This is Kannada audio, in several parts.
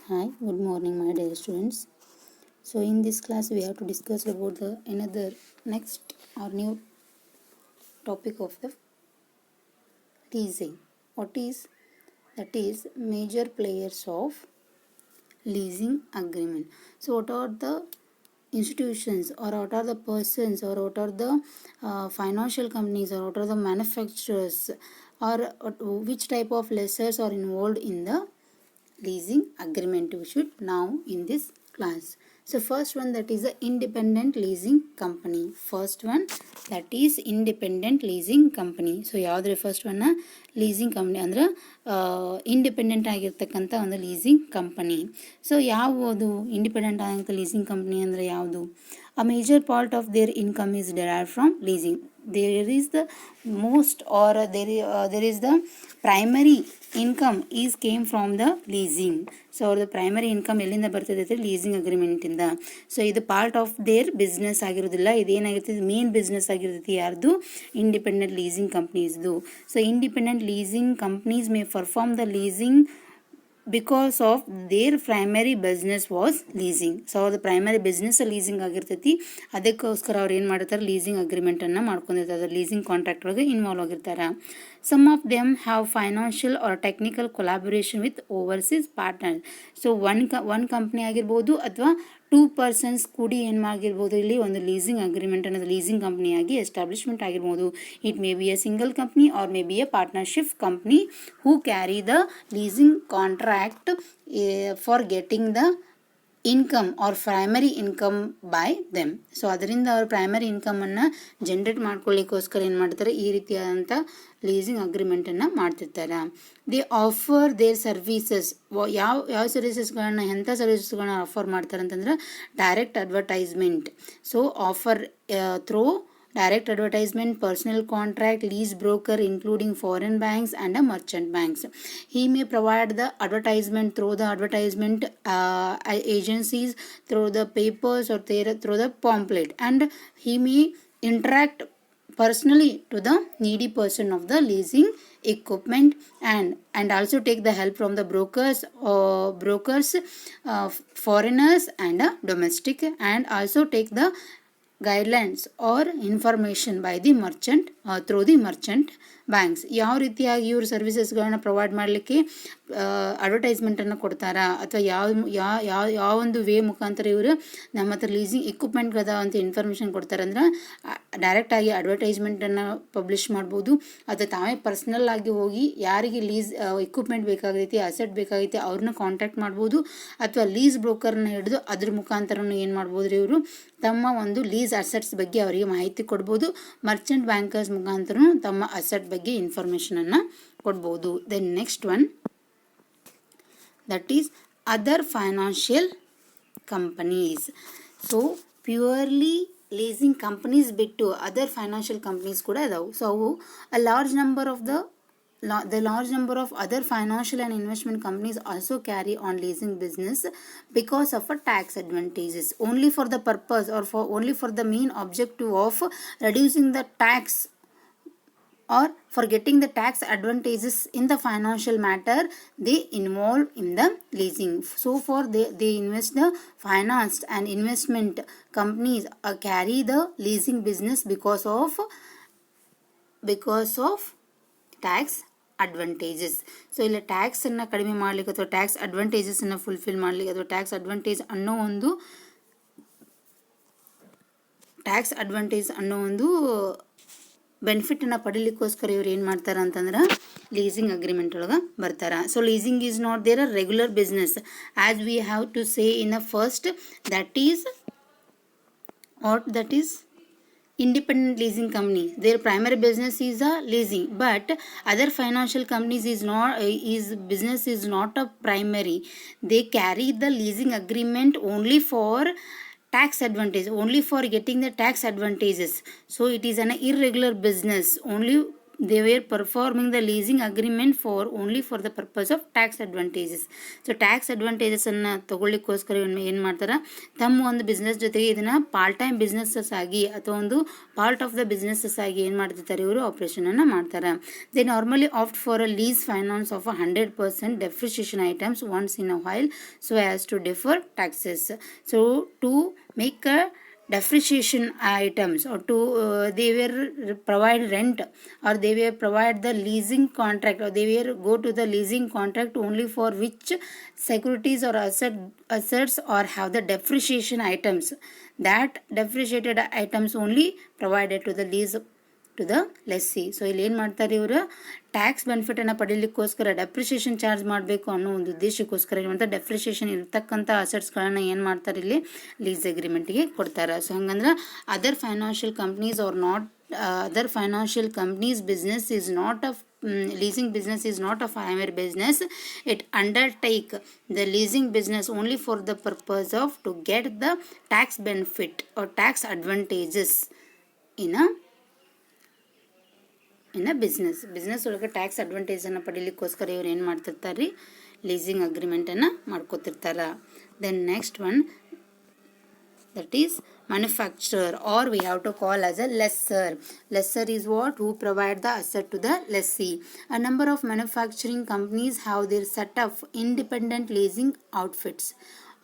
Hi, good morning, my dear students. So, in this class, we have to discuss about the another next or new topic of the leasing. What is that? Is major players of leasing agreement. So, what are the institutions, or what are the persons, or what are the financial companies, or what are the manufacturers, or which type of lessors are involved in the leasing agreement we should now in this class. So first one, that is the independent leasing company. First one, that is independent leasing company. So ಯಾವ್ದ್ರೆ ಫಸ್ಟ್ ಒನ್ ಲೀಸಿಂಗ್ ಕಂಪ್ನಿ ಅಂದ್ರೆ ಇಂಡಿಪೆಂಡೆಂಟ್ ಆಗಿರ್ತಕ್ಕಂಥ ಒಂದು ಲೀಸಿಂಗ್ ಕಂಪನಿ. ಸೊ ಯಾವುದು ಇಂಡಿಪೆಂಡೆಂಟ್ ಆಗಿರ್ತಕ್ಕ ಲೀಸಿಂಗ್ ಕಂಪನಿ ಅಂದರೆ ಯಾವುದು? A major part of their income is derived from leasing. There is the most, or there is the primary income is came from the leasing. So the primary income ಎಲ್ಲಿಂದ ಬರ್ತದೆ ಅಂದರೆ ಲೀಸಿಂಗ್ ಅಗ್ರಿಮೆಂಟ್ ಇಂದ. ಸೊ ಇದು ಪಾರ್ಟ್ ಆಫ್ ದೇರ್ ಬಿಸ್ನೆಸ್ ಆಗಿರೋದಿಲ್ಲ, ಇದೇನಾಗಿರ್ತದೆ ಮೇನ್ ಬಿಸ್ನೆಸ್ ಆಗಿರ್ತೈತಿ ಯಾರ್ದು? ಇಂಡಿಪೆಂಡೆಂಟ್ ಲೀಸಿಂಗ್ ಕಂಪ್ನೀಸ್ದು. So independent leasing companies may perform the leasing because of their primary business was leasing. So ಅವ್ರದ್ದು ಪ್ರೈಮರಿ ಬಿಸ್ನೆಸ್ ಲೀಸಿಂಗ್ ಆಗಿರ್ತೈತಿ, ಅದಕ್ಕೋಸ್ಕರ ಅವ್ರು ಏನು ಮಾಡಿರ್ತಾರೆ, ಲೀಸಿಂಗ್ ಅಗ್ರಿಮೆಂಟನ್ನು ಮಾಡ್ಕೊಂಡಿರ್ತಾರೆ, ಲೀಸಿಂಗ್ ಕಾಂಟ್ರಾಕ್ಟ್ ಒಳಗೆ ಇನ್ವಾಲ್ವ್ ಆಗಿರ್ತಾರೆ. Some of them have financial or technical collaboration with overseas partner. So one company ಆಗಿರ್ಬೋದು ಅಥವಾ 2 persons ಕೂಡಿ ಏನು ಆಗಿರ್ಬೋದು, ಇಲ್ಲಿ ಒಂದು ಲೀಸಿಂಗ್ ಅಗ್ರಿಮೆಂಟ್ ಅನ್ನೋದು ಲೀಸಿಂಗ್ ಕಂಪ್ನಿಯಾಗಿ ಎಸ್ಟಾಬ್ಲಿಷ್ಮೆಂಟ್ ಆಗಿರ್ಬೋದು. It may be a single company or may be a partnership company who carry the leasing contract for getting the income or primary income by them. So ಅದರಿಂದ ಅವ್ರ ಪ್ರೈಮರಿ ಇನ್ಕಮನ್ನು ಜನ್ರೇಟ್ ಮಾಡ್ಕೊಳ್ಳಿಕ್ಕೋಸ್ಕರ ಏನು ಮಾಡ್ತಾರೆ, ಈ ರೀತಿಯಾದಂಥ ಲೀಸಿಂಗ್ ಅಗ್ರಿಮೆಂಟನ್ನು ಮಾಡ್ತಿರ್ತಾರೆ. They offer their services. ಯಾವ ಸರ್ವೀಸಸ್ಗಳನ್ನ, ಎಂಥ ಸರ್ವೀಸಸ್ಗಳನ್ನ ಆಫರ್ ಮಾಡ್ತಾರೆ ಅಂತಂದ್ರೆ direct advertisement. So offer through direct advertisement, personal contract, lease broker including foreign banks and merchant banks. He may provide the advertisement through the advertisement agencies, through the papers, or through the pamphlet, and he may interact personally to the needy person of the leasing equipment, and also take the help from the brokers, foreigners and domestic, and also take the guidelines or information by the merchant through the merchant banks. ಯಾವ ರೀತಿಯಾಗಿ ಇವರು ಸರ್ವಿಸಸ್ಗಳನ್ನ ಪ್ರೊವೈಡ್ ಮಾಡಲಿಕ್ಕೆ ಅಡ್ವರ್ಟೈಸ್ಮೆಂಟನ್ನು ಕೊಡ್ತಾರಾ, ಅಥವಾ ಯಾವ ಒಂದು ವೇ ಮುಖಾಂತರ ಇವರು ನಮ್ಮ ಹತ್ರ ಲೀಸಿಂಗ್ ಇಕ್ವಿಪ್ಮೆಂಟ್ಗದ ಅಂತ ಇನ್ಫಾರ್ಮೇಷನ್ ಕೊಡ್ತಾರೆ ಅಂದ್ರೆ ಡೈರೆಕ್ಟಾಗಿ ಅಡ್ವರ್ಟೈಸ್ಮೆಂಟನ್ನು ಪಬ್ಲಿಷ್ ಮಾಡ್ಬೋದು, ಅಥವಾ ತಾವೇ ಪರ್ಸ್ನಲ್ ಆಗಿ ಹೋಗಿ ಯಾರಿಗೆ ಲೀಸ್ ಇಕ್ವಿಪ್ಮೆಂಟ್ ಬೇಕಾಗೈತಿ, ಅಸೆಟ್ ಬೇಕಾಗೈತಿ ಅವ್ರನ್ನ ಕಾಂಟ್ಯಾಕ್ಟ್ ಮಾಡ್ಬೋದು, ಅಥವಾ ಲೀಸ್ ಬ್ರೋಕರ್ನ ಹಿಡಿದು ಅದ್ರ ಮುಖಾಂತರನು ಏನು ಮಾಡ್ಬೋದು, ಇವರು ತಮ್ಮ ಒಂದು ಲೀಸ್ ಅಸೆಟ್ಸ್ ಬಗ್ಗೆ ಅವರಿಗೆ ಮಾಹಿತಿ ಕೊಡ್ಬೋದು. ಮರ್ಚೆಂಟ್ ಬ್ಯಾಂಕರ್ಸ್ ಮುಖಾಂತರ ತಮ್ಮ ಅಸೆಟ್ ಬಗ್ಗೆ ಇನ್ಫಾರ್ಮೇಷನನ್ನು ಕೊಡ್ಬೋದು. Then next one, that is other financial companies. So purely leasing companies ಬಿಟ್ಟು ಅದರ್ ಫೈನಾನ್ಷಿಯಲ್ ಕಂಪನೀಸ್ ಕೂಡ ಇದಾವೆ. ಸೊ ಅವು large number of the large number of other financial and investment companies also carry on leasing business because of a tax advantages, only for the purpose or only for the main objective of reducing the tax or for getting the tax advantages in the financial matter they involve in the leasing. So for they invest the finance and investment companies carry the leasing business because of tax advantages. So ಇಲ್ಲ ಟ್ಯಾಕ್ಸನ್ನು ಕಡಿಮೆ ಮಾಡಲಿಕ್ಕೆ ಅಥವಾ ಟ್ಯಾಕ್ಸ್ ಅಡ್ವಾಂಟೇಜಸನ್ನು ಫುಲ್ಫಿಲ್ ಮಾಡಲಿಕ್ಕೆ, ಅಥವಾ ಟ್ಯಾಕ್ಸ್ ಅಡ್ವಾಂಟೇಜ್ ಅನ್ನೋ ಒಂದು ಬೆನಿಫಿಟನ್ನು ಪಡೀಲಿಕ್ಕೋಸ್ಕರ ಇವ್ರು ಏನು ಮಾಡ್ತಾರೆ ಅಂತಂದ್ರೆ ಲೀಸಿಂಗ್ ಅಗ್ರಿಮೆಂಟ್ ಒಳಗೆ ಬರ್ತಾರೆ. So leasing is not there a regular business as we have to say in a first, that is independent leasing company. Their primary business is a leasing, but other financial companies business is not a primary. They carry the leasing agreement only for tax advantage, only for getting the tax advantages. So it is an irregular business, only they were performing the leasing agreement for only for the purpose of tax advantages. So tax ಅಡ್ವಾಂಟೇಜಸನ್ನು ತೊಗೊಳ್ಳಿಕ್ಕೋಸ್ಕರ ಏನು ಮಾಡ್ತಾರೆ, ತಮ್ಮ ಒಂದು ಬಿಸ್ನೆಸ್ ಜೊತೆಗೆ ಇದನ್ನು ಪಾರ್ಟ್ ಟೈಮ್ ಬಿಸ್ನೆಸ್ಸಸ್ ಆಗಿ ಅಥವಾ ಒಂದು ಪಾರ್ಟ್ ಆಫ್ ದ ಬಿಸ್ನೆಸ್ಸಸ್ ಆಗಿ ಏನು ಮಾಡ್ತಿರ್ತಾರೆ, ಇವರು ಆಪ್ರೇಷನನ್ನು ಮಾಡ್ತಾರೆ. They normally opt for a lease finance of 100% depreciation items once in a while so as to defer taxes. So to make a depreciation items or to they were provide rent or they were provide the leasing contract or they were go to the leasing contract only for which securities or assets or have the depreciation items, that depreciated items only provided to the lease to the lessee. So ಇಲ್ಲಿ ಏನು ಮಾಡ್ತಾರೆ, ಇವರು ಟ್ಯಾಕ್ಸ್ ಬೆನಿಫಿಟನ್ನು ಪಡೀಲಿಕ್ಕೋಸ್ಕರ ಡೆಪ್ರಿಸಿಯೇಷನ್ ಚಾರ್ಜ್ ಮಾಡಬೇಕು ಅನ್ನೋ ಒಂದು ಉದ್ದೇಶಕ್ಕೋಸ್ಕರ ಏನು ಮಾಡ್ತಾರೆ, ಡೆಪ್ರಿಸಿಯೇಷನ್ ಇರ್ತಕ್ಕಂಥ ಅಸೆಟ್ಸ್ಗಳನ್ನು ಏನು ಮಾಡ್ತಾರೆ, ಇಲ್ಲಿ ಲೀಸ್ ಅಗ್ರಿಮೆಂಟ್ಗೆ ಕೊಡ್ತಾರೆ. ಸೊ ಹಂಗಂದ್ರೆ other financial companies are not other financial companies business is not a leasing business is not a primary business. It undertake the leasing business only for the purpose of to get the tax benefit or tax advantages in a business ಒಳಗೆ ಟ್ಯಾಕ್ಸ್ ಅಡ್ವಾಂಟೇಜನ್ನು ಪಡೀಲಿಕ್ಕೋಸ್ಕರ ಇವ್ರು ಏನು ಮಾಡ್ತಿರ್ತಾರೆ ರೀ, ಲೀಸಿಂಗ್ ಅಗ್ರಿಮೆಂಟನ್ನು ಮಾಡ್ಕೋತಿರ್ತಾರೆ. Then next one that is manufacturer, or we have to call as a lessor. Lessor is what? Who provide the asset to the lessee. A number of manufacturing companies have their set up independent leasing outfits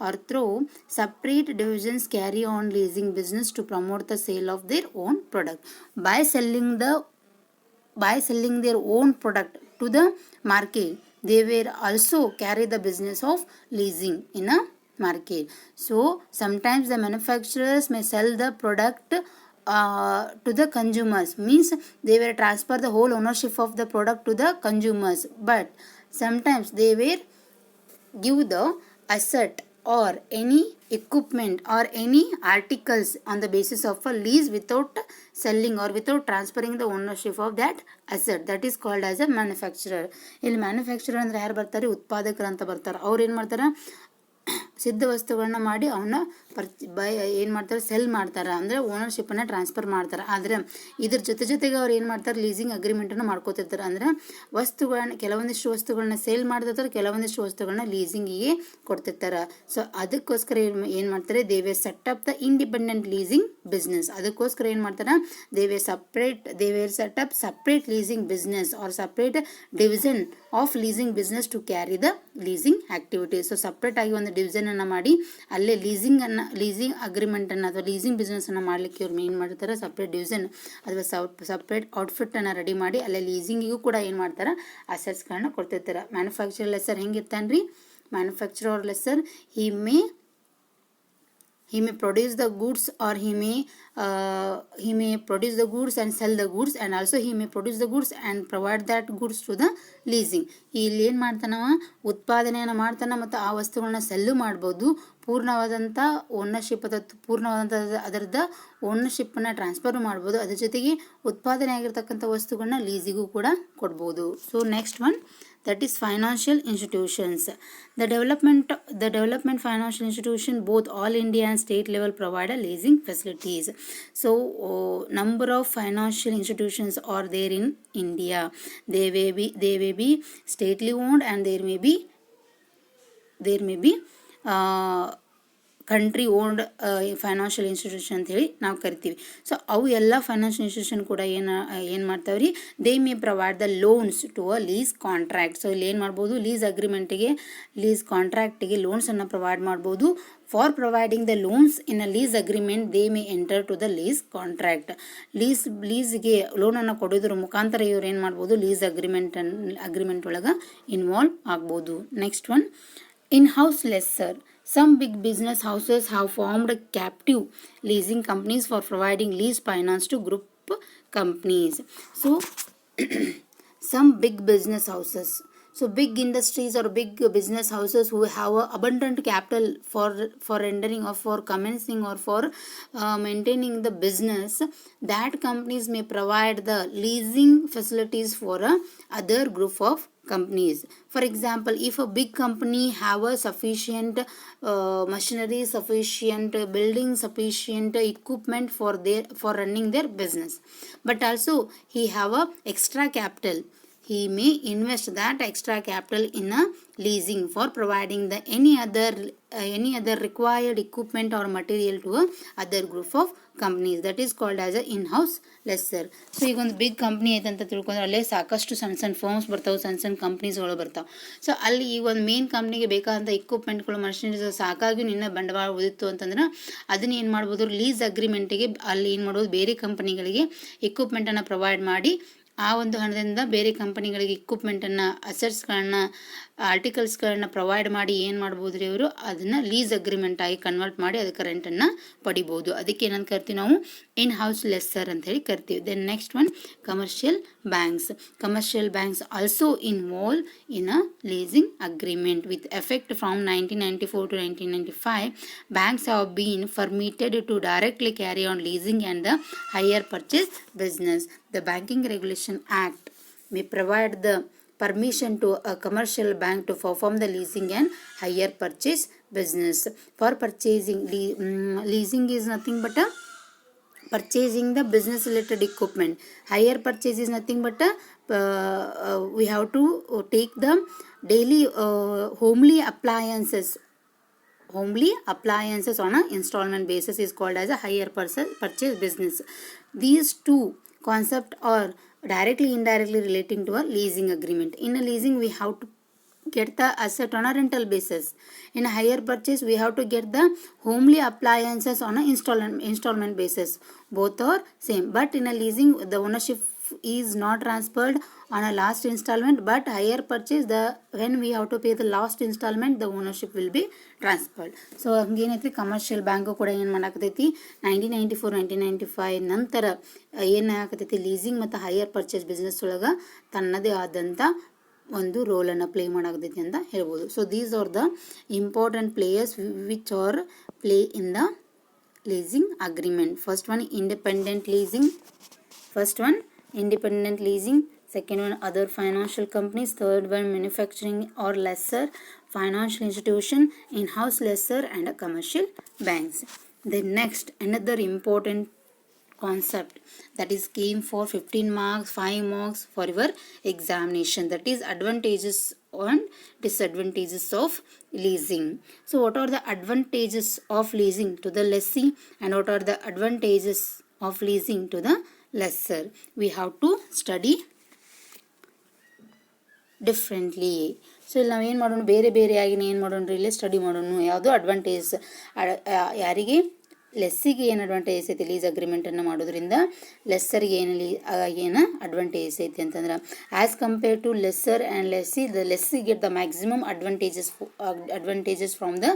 or through separate divisions carry on leasing business to promote the sale of their own product. By selling their own product to the market, they will also carry the business of leasing in a market. So sometimes the manufacturers may sell the product to the consumers, means they will transfer the whole ownership of the product to the consumers, but sometimes they will give the asset or any equipment or any articles on the basis of a lease without selling or without transferring the ownership of that asset. That is called as a manufacturer. ಇಲ್ಲಿ ಮ್ಯಾನುಫ್ಯಾಕ್ಚರರ್ ಅಂದ್ರೆ ಯಾರು ಬರ್ತಾರೆ, ಉತ್ಪಾದಕರು ಅಂತ ಬರ್ತಾರೆ. ಅವ್ರು ಏನು ಮಾಡ್ತಾರೆ, ಸಿದ್ಧ ವಸ್ತುಗಳನ್ನ ಮಾಡಿ ಅವನ್ನ ಏನು ಮಾಡ್ತಾರೆ, ಸೆಲ್ ಮಾಡ್ತಾರೆ, ಅಂದರೆ ಓನರ್ಶಿಪ್ಪನ್ನು ಟ್ರಾನ್ಸ್ಫರ್ ಮಾಡ್ತಾರೆ. ಆದರೆ ಇದ್ರ ಜೊತೆಗೆ ಅವ್ರು ಏನು ಮಾಡ್ತಾರೆ, ಲೀಸಿಂಗ್ ಅಗ್ರಿಮೆಂಟನ್ನು ಮಾಡ್ಕೋತಿರ್ತಾರೆ. ಅಂದರೆ ಕೆಲವೊಂದಿಷ್ಟು ವಸ್ತುಗಳನ್ನ ಸೇಲ್ ಮಾಡ್ತಿರ್ತಾರೆ, ಕೆಲವೊಂದಿಷ್ಟು ವಸ್ತುಗಳನ್ನ ಲೀಸಿಂಗಿಗೆ ಕೊಡ್ತಿರ್ತಾರೆ. ಸೊ ಅದಕ್ಕೋಸ್ಕರ ಏನು ಮಾಡ್ತಾರೆ, they way set up the independent leasing business. ಅದಕ್ಕೋಸ್ಕರ ಏನು ಮಾಡ್ತಾರೆ, they were set up separate leasing business or separate division of leasing business to carry the leasing activities. So separate ಆಗಿ ಒಂದು ಡಿವಿಷನ್ ಅನ್ನು ಮಾಡಿ ಅಲ್ಲೇ ಲೀಸಿಂಗ್ ಅಗ್ರಿಮೆಂಟನ್ನು ಅಥವಾ ಲೀಸಿಂಗ್ ಬಿಸ್ನೆಸ್ಸನ್ನು ಮಾಡಲಿಕ್ಕೆ ಇವ್ರು ಏನು ಮಾಡ್ತಾರೆ, ಸಪ್ರೇಟ್ ಡಿವಿಷನ್ ಅಥವಾ ಸಪ್ರೇಟ್ ಔಟ್ಫಿಟ್ಟನ್ನು ರೆಡಿ ಮಾಡಿ ಅಲ್ಲೇ ಲೀಸಿಂಗಿಗೂ ಕೂಡ ಏನು ಮಾಡ್ತಾರೆ, ಅಸೆಟ್ಸ್ಗಳನ್ನ ಕೊಡ್ತಿರ್ತಾರೆ. ಮ್ಯಾನುಫ್ಯಾಕ್ಚರ್ ಲೆಸ್ಸರ್ ಹೆಂಗಿರ್ತಾನೆ ರೀ, manufacturer lesser he may produce the goods or he may produce the goods and sell the goods, and also he may produce the goods and provide that goods to the leasing. ಇಲ್ಲಿ ಏನು ಮಾಡ್ತಾನವ, ಉತ್ಪಾದನೆಯನ್ನು ಮಾಡ್ತಾನೆ ಮತ್ತು ಆ ವಸ್ತುಗಳನ್ನ ಸೆಲ್ಲು ಮಾಡ್ಬೋದು. ಪೂರ್ಣವಾದಂಥ ಅದರದ ಓನರ್ಶಿಪ್ಪನ್ನು ಟ್ರಾನ್ಸ್ಫರ್ ಮಾಡ್ಬೋದು. ಅದ್ರ ಜೊತೆಗೆ ಉತ್ಪಾದನೆ ಆಗಿರ್ತಕ್ಕಂಥ ವಸ್ತುಗಳನ್ನ ಲೀಸಿಗೂ ಕೂಡ ಕೊಡ್ಬೋದು. So next one, that is financial institutions. The development financial institution, both all India and state level, provide a leasing facilities. So number of financial institutions are there in India. They may be stately owned and there may be country owned financial institution ಅಂತೇಳಿ ನಾವು ಕರಿತೀವಿ. ಸೊ ಅವು ಎಲ್ಲ ಫೈನಾನ್ಷಿಯಲ್ ಇನ್ಸ್ಟಿಟ್ಯೂಷನ್ ಕೂಡ ಏನು ಮಾಡ್ತಾವೆ ರೀ, they may provide the loans to a lease contract. So ಇಲ್ಲಿ ಏನು ಮಾಡ್ಬೋದು, ಲೀಸ್ ಕಾಂಟ್ರಾಕ್ಟಿಗೆ ಲೋನ್ಸನ್ನು ಪ್ರೊವೈಡ್ ಮಾಡ್ಬೋದು. For providing the loans in a lease agreement they may enter to the lease contract. ಲೀಸ್ಗೆ ಲೋನನ್ನು ಕೊಡೋದ್ರ ಮುಖಾಂತರ ಇವ್ರು ಏನು ಮಾಡ್ಬೋದು, ಲೀಸ್ ಅಗ್ರಿಮೆಂಟ್ ಒಳಗೆ ಇನ್ವಾಲ್ವ್ ಆಗ್ಬೋದು. Next one, in-house lessor. Some big business houses have formed captive leasing companies for providing lease finance to group companies. So some big business houses, so big industries or big business houses who have abundant capital for rendering or for commencing or for maintaining the business, that companies may provide the leasing facilities for other group of companies. For example, if a big company have a sufficient machinery, sufficient building, sufficient equipment for running their business, but also he have a extra capital, he may invest that extra capital in a leasing for providing the any other required equipment or material to a other group of companies. That is called as a in-house lessor. So ಈಗ ಒಂದು ಬಿಗ್ ಕಂಪ್ನಿ ಐತೆ ಅಂತ ತಿಳ್ಕೊಂಡ್ರೆ ಅಲ್ಲೇ ಸಾಕಷ್ಟು ಸಣ್ಣ ಸಣ್ಣ ಫರ್ಮ್ಸ್ ಬರ್ತಾವೆ, ಸಣ್ಣ ಸಣ್ಣ ಕಂಪ್ನೀಸ್ಗಳು ಬರ್ತಾವೆ. ಸೊ ಅಲ್ಲಿ ಈಗ ಒಂದು ಮೇನ್ ಕಂಪ್ನಿಗೆ ಬೇಕಾದಂಥ ಇಕ್ವಿಪ್ಮೆಂಟ್ಗಳು, ಮಷಿನರೀಸ್ ಸಾಕಾಗಿ ನಿನ್ನ ಬಂಡವಾಳ ಉಳಿತು ಅಂತಂದ್ರೆ ಅದನ್ನ ಏನು ಮಾಡ್ಬೋದು, ಲೀಸ್ ಅಗ್ರಿಮೆಂಟಿಗೆ ಅಲ್ಲಿ ಏನು ಮಾಡ್ಬೋದು, ಬೇರೆ ಕಂಪನಿಗಳಿಗೆ ಇಕ್ವಿಪ್ಮೆಂಟನ್ನು ಪ್ರೊವೈಡ್ ಮಾಡಿ ಆ ಒಂದು ಹಣದಿಂದ ಬೇರೆ ಕಂಪನಿಗಳಿಗೆ ಇಕ್ವಿಪ್ಮೆಂಟನ್ನು, ಅಸೆಟ್ಸ್ಗಳನ್ನ, ಆರ್ಟಿಕಲ್ಸ್ಗಳನ್ನ ಪ್ರೊವೈಡ್ ಮಾಡಿ ಏನು ಮಾಡ್ಬೋದು ರೀ ಅವರು, ಅದನ್ನು ಲೀಸ್ ಅಗ್ರಿಮೆಂಟ್ ಆಗಿ ಕನ್ವರ್ಟ್ ಮಾಡಿ ಅದಕ್ಕೆ ರೆಂಟನ್ನು ಪಡಿಬೋದು. ಅದಕ್ಕೆ ಏನಂತ ಕರಿತೀವಿ ನಾವು, ಇನ್ ಹೌಸ್ ಲೆಸ್ಸರ್ ಅಂತ ಹೇಳಿ ಕರಿತೀವಿ. Then next one, commercial banks. Commercial banks also involve in a leasing agreement with effect from 1994 to 1995. Banks have been permitted to directly carry on leasing and the hire purchase business. The Banking Regulation Act may provide the permission to a commercial bank to perform the leasing and hire purchase business. For purchasing, leasing is nothing but a purchasing the business related equipment. Hire purchase is nothing but we have to take the daily homely appliances on a installment basis is called as a hire purchase business. These two concepts are directly indirectly relating to a leasing agreement. In a leasing we have to get the asset on a rental basis. In a hire purchase we have to get the homely appliances on a installment basis. Both are same, but in a leasing the ownership is not transferred on a last installment, but hire purchase when we have to pay the last installment the ownership will be transferred. So ಹಂಗೇನೈತಿ, ಕಮರ್ಷಿಯಲ್ ಬ್ಯಾಂಕು ಕೂಡ ಏನು ಮಾಡಾಕತೈತಿ, 1994-1995 ನಂತರ ಏನಾಗತೈತಿ, ಲೀಸಿಂಗ್ ಮತ್ತು ಹೈಯರ್ ಪರ್ಚೇಸ್ ಬಿಸ್ನೆಸ್ ಒಳಗೆ ತನ್ನದೇ ಆದಂಥ ಒಂದು ರೋಲನ್ನು ಪ್ಲೇ ಮಾಡಾಕತೈತಿ ಅಂತ ಹೇಳ್ಬೋದು. So these are the important players which are play in the leasing agreement. First one, independent leasing. Second one, other financial companies. Third one, manufacturing or lessor, financial institution, in-house lessor, and commercial banks. Then next, another important concept that is came for 15 marks, 5 marks for your examination, that is advantages and disadvantages of leasing. So what are the advantages of leasing to the lessee and what are the advantages of leasing to the lessor? We have to study differently. So ಇಲ್ಲಿ ನಾವೇನು ಮಾಡೋಣ, ಬೇರೆ ಬೇರೆಯಾಗಿ ಏನು ಮಾಡೋಣ ರೀ, ಇಲ್ಲಿ ಸ್ಟಡಿ ಮಾಡೋಣ. ಯಾವುದು ಅಡ್ವಾಂಟೇಜ್, ಯಾರಿಗೆ ಲೆಸ್ಸಿಗೆ ಏನು ಅಡ್ವಾಂಟೇಜ್ ಐತಿ ಲೀಸ್ ಅಗ್ರಿಮೆಂಟನ್ನು ಮಾಡೋದ್ರಿಂದ, ಲೆಸ್ಸರ್ಗೆ ಏನು ಅಡ್ವಾಂಟೇಜ್ ಐತಿ ಅಂತಂದ್ರೆ, as compare to lessor and lessee, the lessee get the maximum advantages from the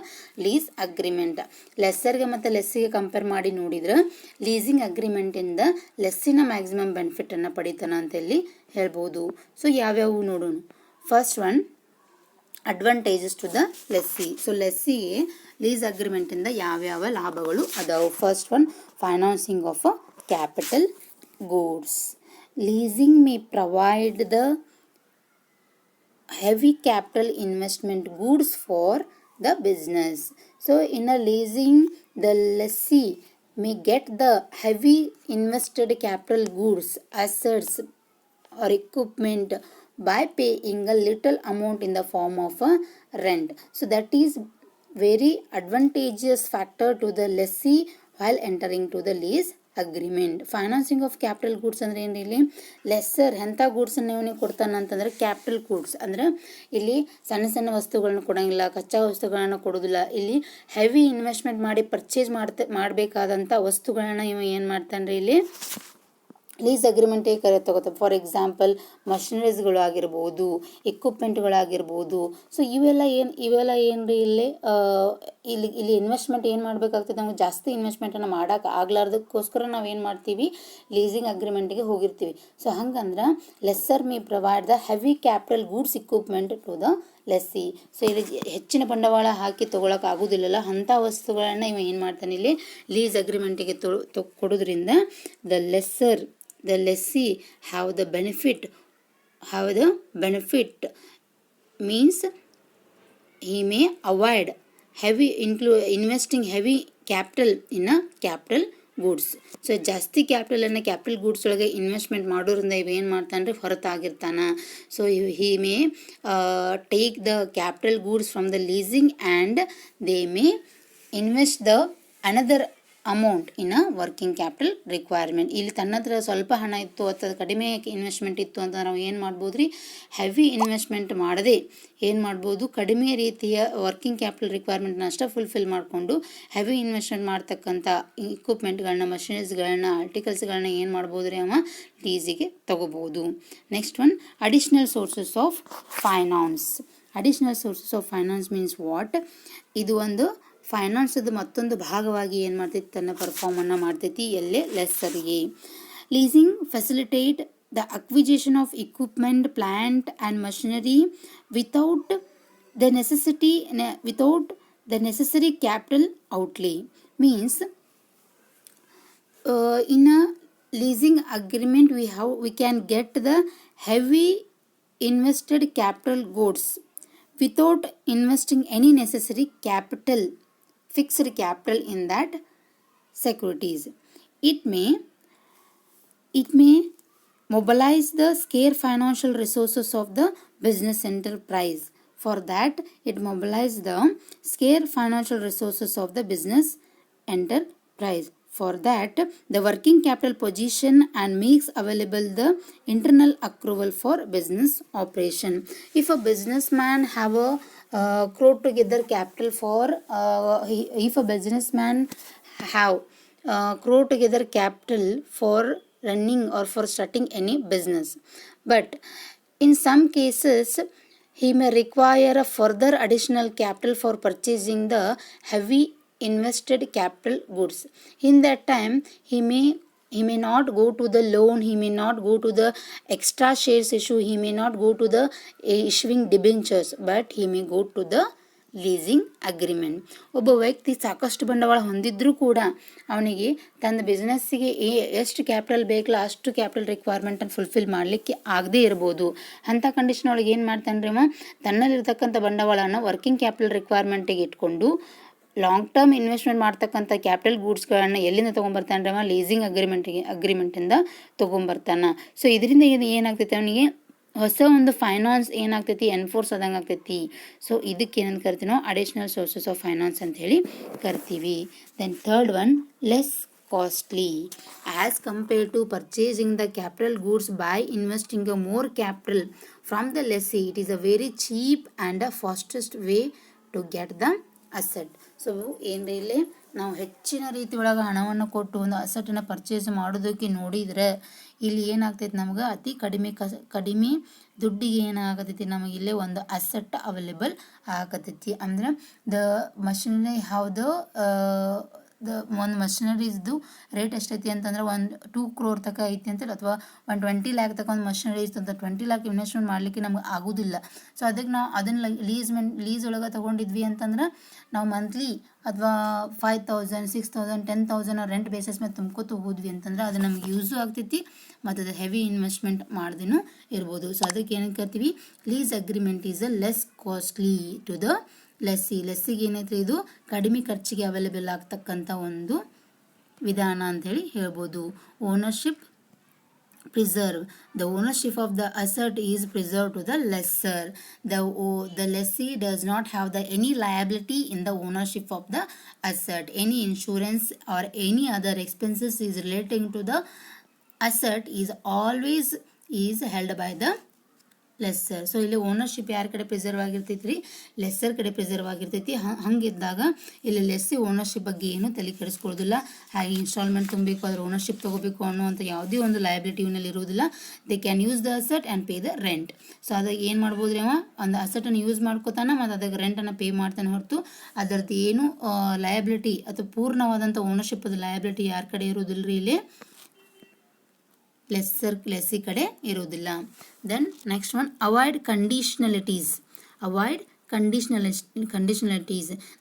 lease agreement. ಲೆಸ್ಸರ್ಗೆ ಮತ್ತು ಲೆಸ್ಸಿಗೆ ಕಂಪೇರ್ ಮಾಡಿ ನೋಡಿದ್ರೆ ಲೀಸಿಂಗ್ ಅಗ್ರಿಮೆಂಟಿಂದ ಲೆಸ್ಸಿನ ಮ್ಯಾಕ್ಸಿಮಮ್ ಬೆನಿಫಿಟನ್ನು ಪಡಿತಾನ ಅಂತ ಇಲ್ಲಿ ಹೇಳ್ಬೋದು. ಸೊ ಯಾವ್ಯಾವು ನೋಡೋಣ. First one, advantages to the lessee. So ಲೆಸ್ಸಿಗೆ ಲೀಸ್ ಅಗ್ರಿಮೆಂಟಿಂದ ಯಾವ್ಯಾವ ಲಾಭಗಳು ಅದಾವು. First one, financing of capital goods. Leasing may provide the heavy capital investment goods for the business. So in a leasing, the lessee may get the heavy invested capital goods, assets or equipment by paying a little amount in the form of a rent. So that is very advantageous factor to the lessee while entering to the lease agreement. Financing of capital goods ಅಂದರೆ ಏನು, ಇಲ್ಲಿ ಲೆಸ್ಸರ್ ಎಂಥ ಗೂಡ್ಸನ್ನು ಇವನಿಗೆ ಕೊಡ್ತಾನೆ ಅಂತಂದರೆ ಕ್ಯಾಪಿಟಲ್ ಗೂಡ್ಸ್ ಅಂದರೆ ಇಲ್ಲಿ ಸಣ್ಣ ಸಣ್ಣ ವಸ್ತುಗಳನ್ನ ಕೊಡೋಂಗಿಲ್ಲ, ಕಚ್ಚಾ ವಸ್ತುಗಳನ್ನು ಕೊಡೋದಿಲ್ಲ. ಇಲ್ಲಿ ಹೆವಿ ಇನ್ವೆಸ್ಟ್ಮೆಂಟ್ ಮಾಡಿ ಪರ್ಚೇಸ್ ಮಾಡಬೇಕಾದಂಥ ವಸ್ತುಗಳನ್ನ ಇವ ಏನು ಮಾಡ್ತಾನೆ ರೀ, ಇಲ್ಲಿ ಲೀಸ್ ಅಗ್ರಿಮೆಂಟಿಗೆ ತಗೋತಾರೆ. ಫಾರ್ ಎಕ್ಸಾಂಪಲ್ ಮಷಿನರೀಸ್ಗಳು ಆಗಿರ್ಬೋದು, ಎಕ್ವಿಪ್ಮೆಂಟ್ಗಳಾಗಿರ್ಬೋದು. ಸೊ ಇವೆಲ್ಲ ಏನು ರೀ, ಇಲ್ಲಿ ಇನ್ವೆಸ್ಟ್ಮೆಂಟ್ ಏನು ಮಾಡಬೇಕಾಗ್ತದೆ, ನಮ್ಗೆ ಜಾಸ್ತಿ ಇನ್ವೆಸ್ಟ್ಮೆಂಟನ್ನು ಮಾಡೋಕೆ ಆಗ್ಲಾರ್ದಕ್ಕೋಸ್ಕರ ನಾವೇನು ಮಾಡ್ತೀವಿ, ಲೀಸಿಂಗ್ ಅಗ್ರಿಮೆಂಟಿಗೆ ಹೋಗಿರ್ತೀವಿ. ಸೊ ಹಂಗಂದ್ರೆ lessor may provide the heavy capital goods equipment to the lessee. So ಇಲ್ಲಿ ಹೆಚ್ಚಿನ ಬಂಡವಾಳ ಹಾಕಿ ತೊಗೊಳಕ್ಕೆ ಆಗೋದಿಲ್ಲಲ್ಲ, ಅಂಥ ವಸ್ತುಗಳನ್ನು ಇವ ಏನು ಮಾಡ್ತಾನೆ, ಇಲ್ಲಿ ಲೀಸ್ ಅಗ್ರಿಮೆಂಟಿಗೆ ಕೊಡೋದ್ರಿಂದ the lessee have the benefit have the benefit, means he may avoid investing heavy capital in a capital goods. So ಜಾಸ್ತಿ ಕ್ಯಾಪಿಟಲನ್ನು ಕ್ಯಾಪಿಟಲ್ ಗೂಡ್ಸ್ ಒಳಗೆ ಇನ್ವೆಸ್ಟ್ಮೆಂಟ್ ಮಾಡೋದ್ರಿಂದ ಇವು ಏನು ಮಾಡ್ತಾನೆ ಹೊರತಾಗಿರ್ತಾನೆ. So he may take the capital goods from the leasing and they may invest the another amount in a working capital requirement. ಇಲ್ಲಿ ತನ್ನ ಹತ್ರ ಸ್ವಲ್ಪ ಹಣ ಇತ್ತು ಅಥವಾ ಕಡಿಮೆ ಇನ್ವೆಸ್ಟ್ಮೆಂಟ್ ಇತ್ತು ಅಂತ ನಾವು ಏನು ಮಾಡ್ಬೋದು ರೀ, ಹೆವಿ ಇನ್ವೆಸ್ಟ್ಮೆಂಟ್ ಮಾಡದೆ ಏನು ಮಾಡ್ಬೋದು, ಕಡಿಮೆ ರೀತಿಯ ವರ್ಕಿಂಗ್ ಕ್ಯಾಪಿಟಲ್ ರಿಕ್ವೈರ್ಮೆಂಟ್ನ ಅಷ್ಟೇ ಫುಲ್ಫಿಲ್ ಮಾಡಿಕೊಂಡು ಹೆವಿ ಇನ್ವೆಸ್ಟ್ಮೆಂಟ್ ಮಾಡ್ತಕ್ಕಂಥ ಇಕ್ವಿಪ್ಮೆಂಟ್ಗಳನ್ನ, ಮಷಿನರೀಸ್ಗಳನ್ನ, ಆರ್ಟಿಕಲ್ಸ್ಗಳನ್ನ ಏನು ಮಾಡ್ಬೋದು ರೀ ಅವ ಲೀಸಿಗೆ ತಗೋಬೋದು. Next one, additional sources of finance. Additional sources of finance means what? ಇದು ಒಂದು ಫೈನಾನ್ಸದ ಮತ್ತೊಂದು ಭಾಗವಾಗಿ ಏನು ಮಾಡ್ತೈತಿ, ತನ್ನ ಪರ್ಫಾರ್ಮನ್ನು ಮಾಡ್ತೈತಿ ಎಲ್ಲಿ, ಲೆಸ್ಸರಿಗೆ. Leasing facilitate the acquisition of equipment, plant and machinery without the necessary capital outlay. Means in a leasing agreement we can get the heavy invested capital goods without investing any necessary capital, fixed capital in that securities. It may mobilize the scarce financial resources of the business enterprise. For that, it mobilizes the scarce financial resources of the business enterprise. For that, the working capital position and makes available the internal accrual for business operation. If a businessman have a crowd together capital for if a businessman have crowd together capital for running or for starting any business, but in some cases he may require a further additional capital for purchasing the heavy invested capital goods. In that time he may not go to the loan, he may not go to the extra shares issue, he may not go to the issuing debentures, but he may go to the leasing agreement. ಒಬ್ಬ ವ್ಯಕ್ತಿ ಸಾಕಷ್ಟು ಬಂಡವಾಳ ಹೊಂದಿದ್ರೂ ಕೂಡ ಅವನಿಗೆ ತನ್ನ ಬಿಸ್ನೆಸ್ಸಿಗೆ ಎಷ್ಟು ಕ್ಯಾಪಿಟಲ್ ಬೇಕಲ್ಲ ಅಷ್ಟು ಕ್ಯಾಪಿಟಲ್ ರಿಕ್ವೈರ್ಮೆಂಟನ್ನು ಫುಲ್ಫಿಲ್ ಮಾಡಲಿಕ್ಕೆ ಆಗದೇ ಇರ್ಬೋದು. ಅಂಥ ಕಂಡೀಷನ್ ಒಳಗೆ ಏನು ಮಾಡ್ತಾನೆ ರೀ ಅವ, ತನ್ನಲ್ಲಿರ್ತಕ್ಕಂಥ ಬಂಡವಾಳನ ವರ್ಕಿಂಗ್ ಕ್ಯಾಪಿಟಲ್ ರಿಕ್ವೈರ್ಮೆಂಟಿಗೆ ಇಟ್ಕೊಂಡು ಲಾಂಗ್ ಟರ್ಮ್ ಇನ್ವೆಸ್ಟ್ಮೆಂಟ್ ಮಾಡ್ತಕ್ಕಂಥ ಕ್ಯಾಪಿಟಲ್ ಗೂಡ್ಸ್ಗಳನ್ನು ಎಲ್ಲಿಂದ ತೊಗೊಂಬರ್ತಾನೆ ರೀ ಅವ, ಲೀಸಿಂಗ್ ಅಗ್ರಿಮೆಂಟಿಂದ ತೊಗೊಂಬರ್ತಾನೆ. ಸೊ ಇದರಿಂದ ಏನಾಗ್ತೈತೆ, ಅವನಿಗೆ ಹೊಸ ಒಂದು ಫೈನಾನ್ಸ್ ಏನಾಗ್ತೈತಿ, ಎನ್ಫೋರ್ಸ್ ಆದಂಗೆ ಆಗ್ತೈತಿ. ಸೊ ಇದಕ್ಕೆ ಏನಂತ ಕರಿತೀವಿ ನಾವು, ಅಡಿಷ್ನಲ್ ಸೋರ್ಸಸ್ ಆಫ್ ಫೈನಾನ್ಸ್ ಅಂತ ಹೇಳಿ ಕರಿತೀವಿ. Then third one, less costly as compared to purchasing the capital goods by investing a more capital from the lessee. It is a very cheap and a fastest way to get the asset. So ಏನು ಇಲ್ಲಿ ನಾವು ಹೆಚ್ಚಿನ ರೀತಿ ಒಳಗೆ ಹಣವನ್ನು ಕೊಟ್ಟು ಒಂದು ಅಸೆಟನ್ನು ಪರ್ಚೇಸ್ ಮಾಡೋದಕ್ಕೆ ನೋಡಿದರೆ ಇಲ್ಲಿ ಏನಾಗ್ತೈತಿ, ನಮ್ಗೆ ಅತಿ ಕಡಿಮೆ ದುಡ್ಡಿಗೆ ಏನಾಗತೈತಿ, ನಮಗೆ ಇಲ್ಲೇ ಒಂದು ಅಸೆಟ್ ಅವೈಲೇಬಲ್ ಆಗತೈತಿ. ಅಂದ್ರೆ ದ ಮಷಿನರಿ ಹೌದು ಒಂದು ಮಷಿನರೀಸ್ದು ರೇಟ್ ಎಷ್ಟೈತಿ ಅಂತಂದ್ರೆ 2 crore ತನಕ ಐತಿ ಅಂತೇಳಿ, ಅಥವಾ 20 lakh ತನಕ ಒಂದು ಮಷಿನರಿ ಇತ್ತು ಅಂತ 20 lakh ಇನ್ವೆಸ್ಟ್ಮೆಂಟ್ ಮಾಡಲಿಕ್ಕೆ ನಮ್ಗೆ ಆಗೋದಿಲ್ಲ. ಸೊ ಅದಕ್ಕೆ ನಾವು ಅದನ್ನು ಲೀಸ್ ಒಳಗೆ ತೊಗೊಂಡಿದ್ವಿ ಅಂತಂದ್ರೆ ನಾವು ಮಂತ್ಲಿ ಅಥವಾ 5,000 6,000 10,000 ರೆಂಟ್ ಬೇಸಿಸ್ ಮೇಲೆ ತುಂಬ್ಕೋತ ಹೋದ್ವಿ ಅಂತಂದ್ರೆ ಅದು ನಮ್ಗೆ ಯೂಸು ಆಗ್ತೈತಿ ಮತ್ತು ಅದು ಹೆವಿ ಇನ್ವೆಸ್ಟ್ಮೆಂಟ್ ಮಾಡ್ದೇನೂ ಇರ್ಬೋದು. ಸೊ ಅದಕ್ಕೆ ಏನಕ್ಕೆ ಕರಿತೀವಿ, lease agreement is a less costly to the ಲೆಸ್ಸಿಗೆ ಏನೈತ್ರಿ, ಇದು ಕಡಿಮೆ ಖರ್ಚಿಗೆ ಅವೈಲೇಬಲ್ ಆಗ್ತಕ್ಕಂಥ ಒಂದು ವಿಧಾನ ಅಂಥೇಳಿ ಹೇಳ್ಬೋದು. Ownership preserve. The ownership of the asset is preserved to the lessor. The lessee does not have any liability in the ownership of the asset. Any insurance or any other expenses is relating to the asset is always held by the lessor. So ಇಲ್ಲಿ ಓನರ್ಶಿಪ್ ಯಾರ ಕಡೆ ಪ್ರಿಸರ್ವ್ ಆಗಿರ್ತೈತಿ ರೀ, ಲೆಸ್ಸರ್ ಕಡೆ ಪ್ರಿಸರ್ವ್ ಆಗಿರ್ತೈತಿ. ಹಂಗಿದ್ದಾಗ ಇಲ್ಲಿ ಲೆಸ್ಸಿ ಓನರ್ಶಿಪ್ ಬಗ್ಗೆ ಏನು ತಲೆ ಕೆಡಿಸ್ಕೊಳ್ಳೋದಿಲ್ಲ. ಹಾಗೆ ಇನ್ಸ್ಟಾಲ್ಮೆಂಟ್ ತುಂಬಬೇಕು, ಅದ್ರ ಓನರ್ಶಿಪ್ ತೊಗೋಬೇಕು ಅನ್ನುವಂಥ ಯಾವುದೇ ಒಂದು ಲಯಬಿಲಿಟಿ ಇವನಲ್ಲಿ ಇರುವುದಿಲ್ಲ. They can use the asset and pay the rent. So ಅದಾಗ ಏನು ಮಾಡ್ಬೋದು ರೀ, ಅವ ಒಂದು ಅಸೆಟನ್ನು ಯೂಸ್ ಮಾಡ್ಕೋತಾನೆ ಮತ್ತು ಅದಕ್ಕೆ ರೆಂಟನ್ನು ಪೇ ಮಾಡ್ತಾನೆ ಹೊರತು ಅದರದ್ದು ಏನು ಲಯಬಿಲಿಟಿ ಅಥವಾ ಪೂರ್ಣವಾದಂಥ ಓನರ್ಶಿಪ್ ಅದು ಲಯಬಿಲಿಟಿ ಯಾರ ಕಡೆ ಇರೋದಿಲ್ಲ ರೀ, ಇಲ್ಲಿ ಲೆಸ್ಸಿ ಕಡೆ ಇರುವುದಿಲ್ಲ. Then next one, avoid conditionalities.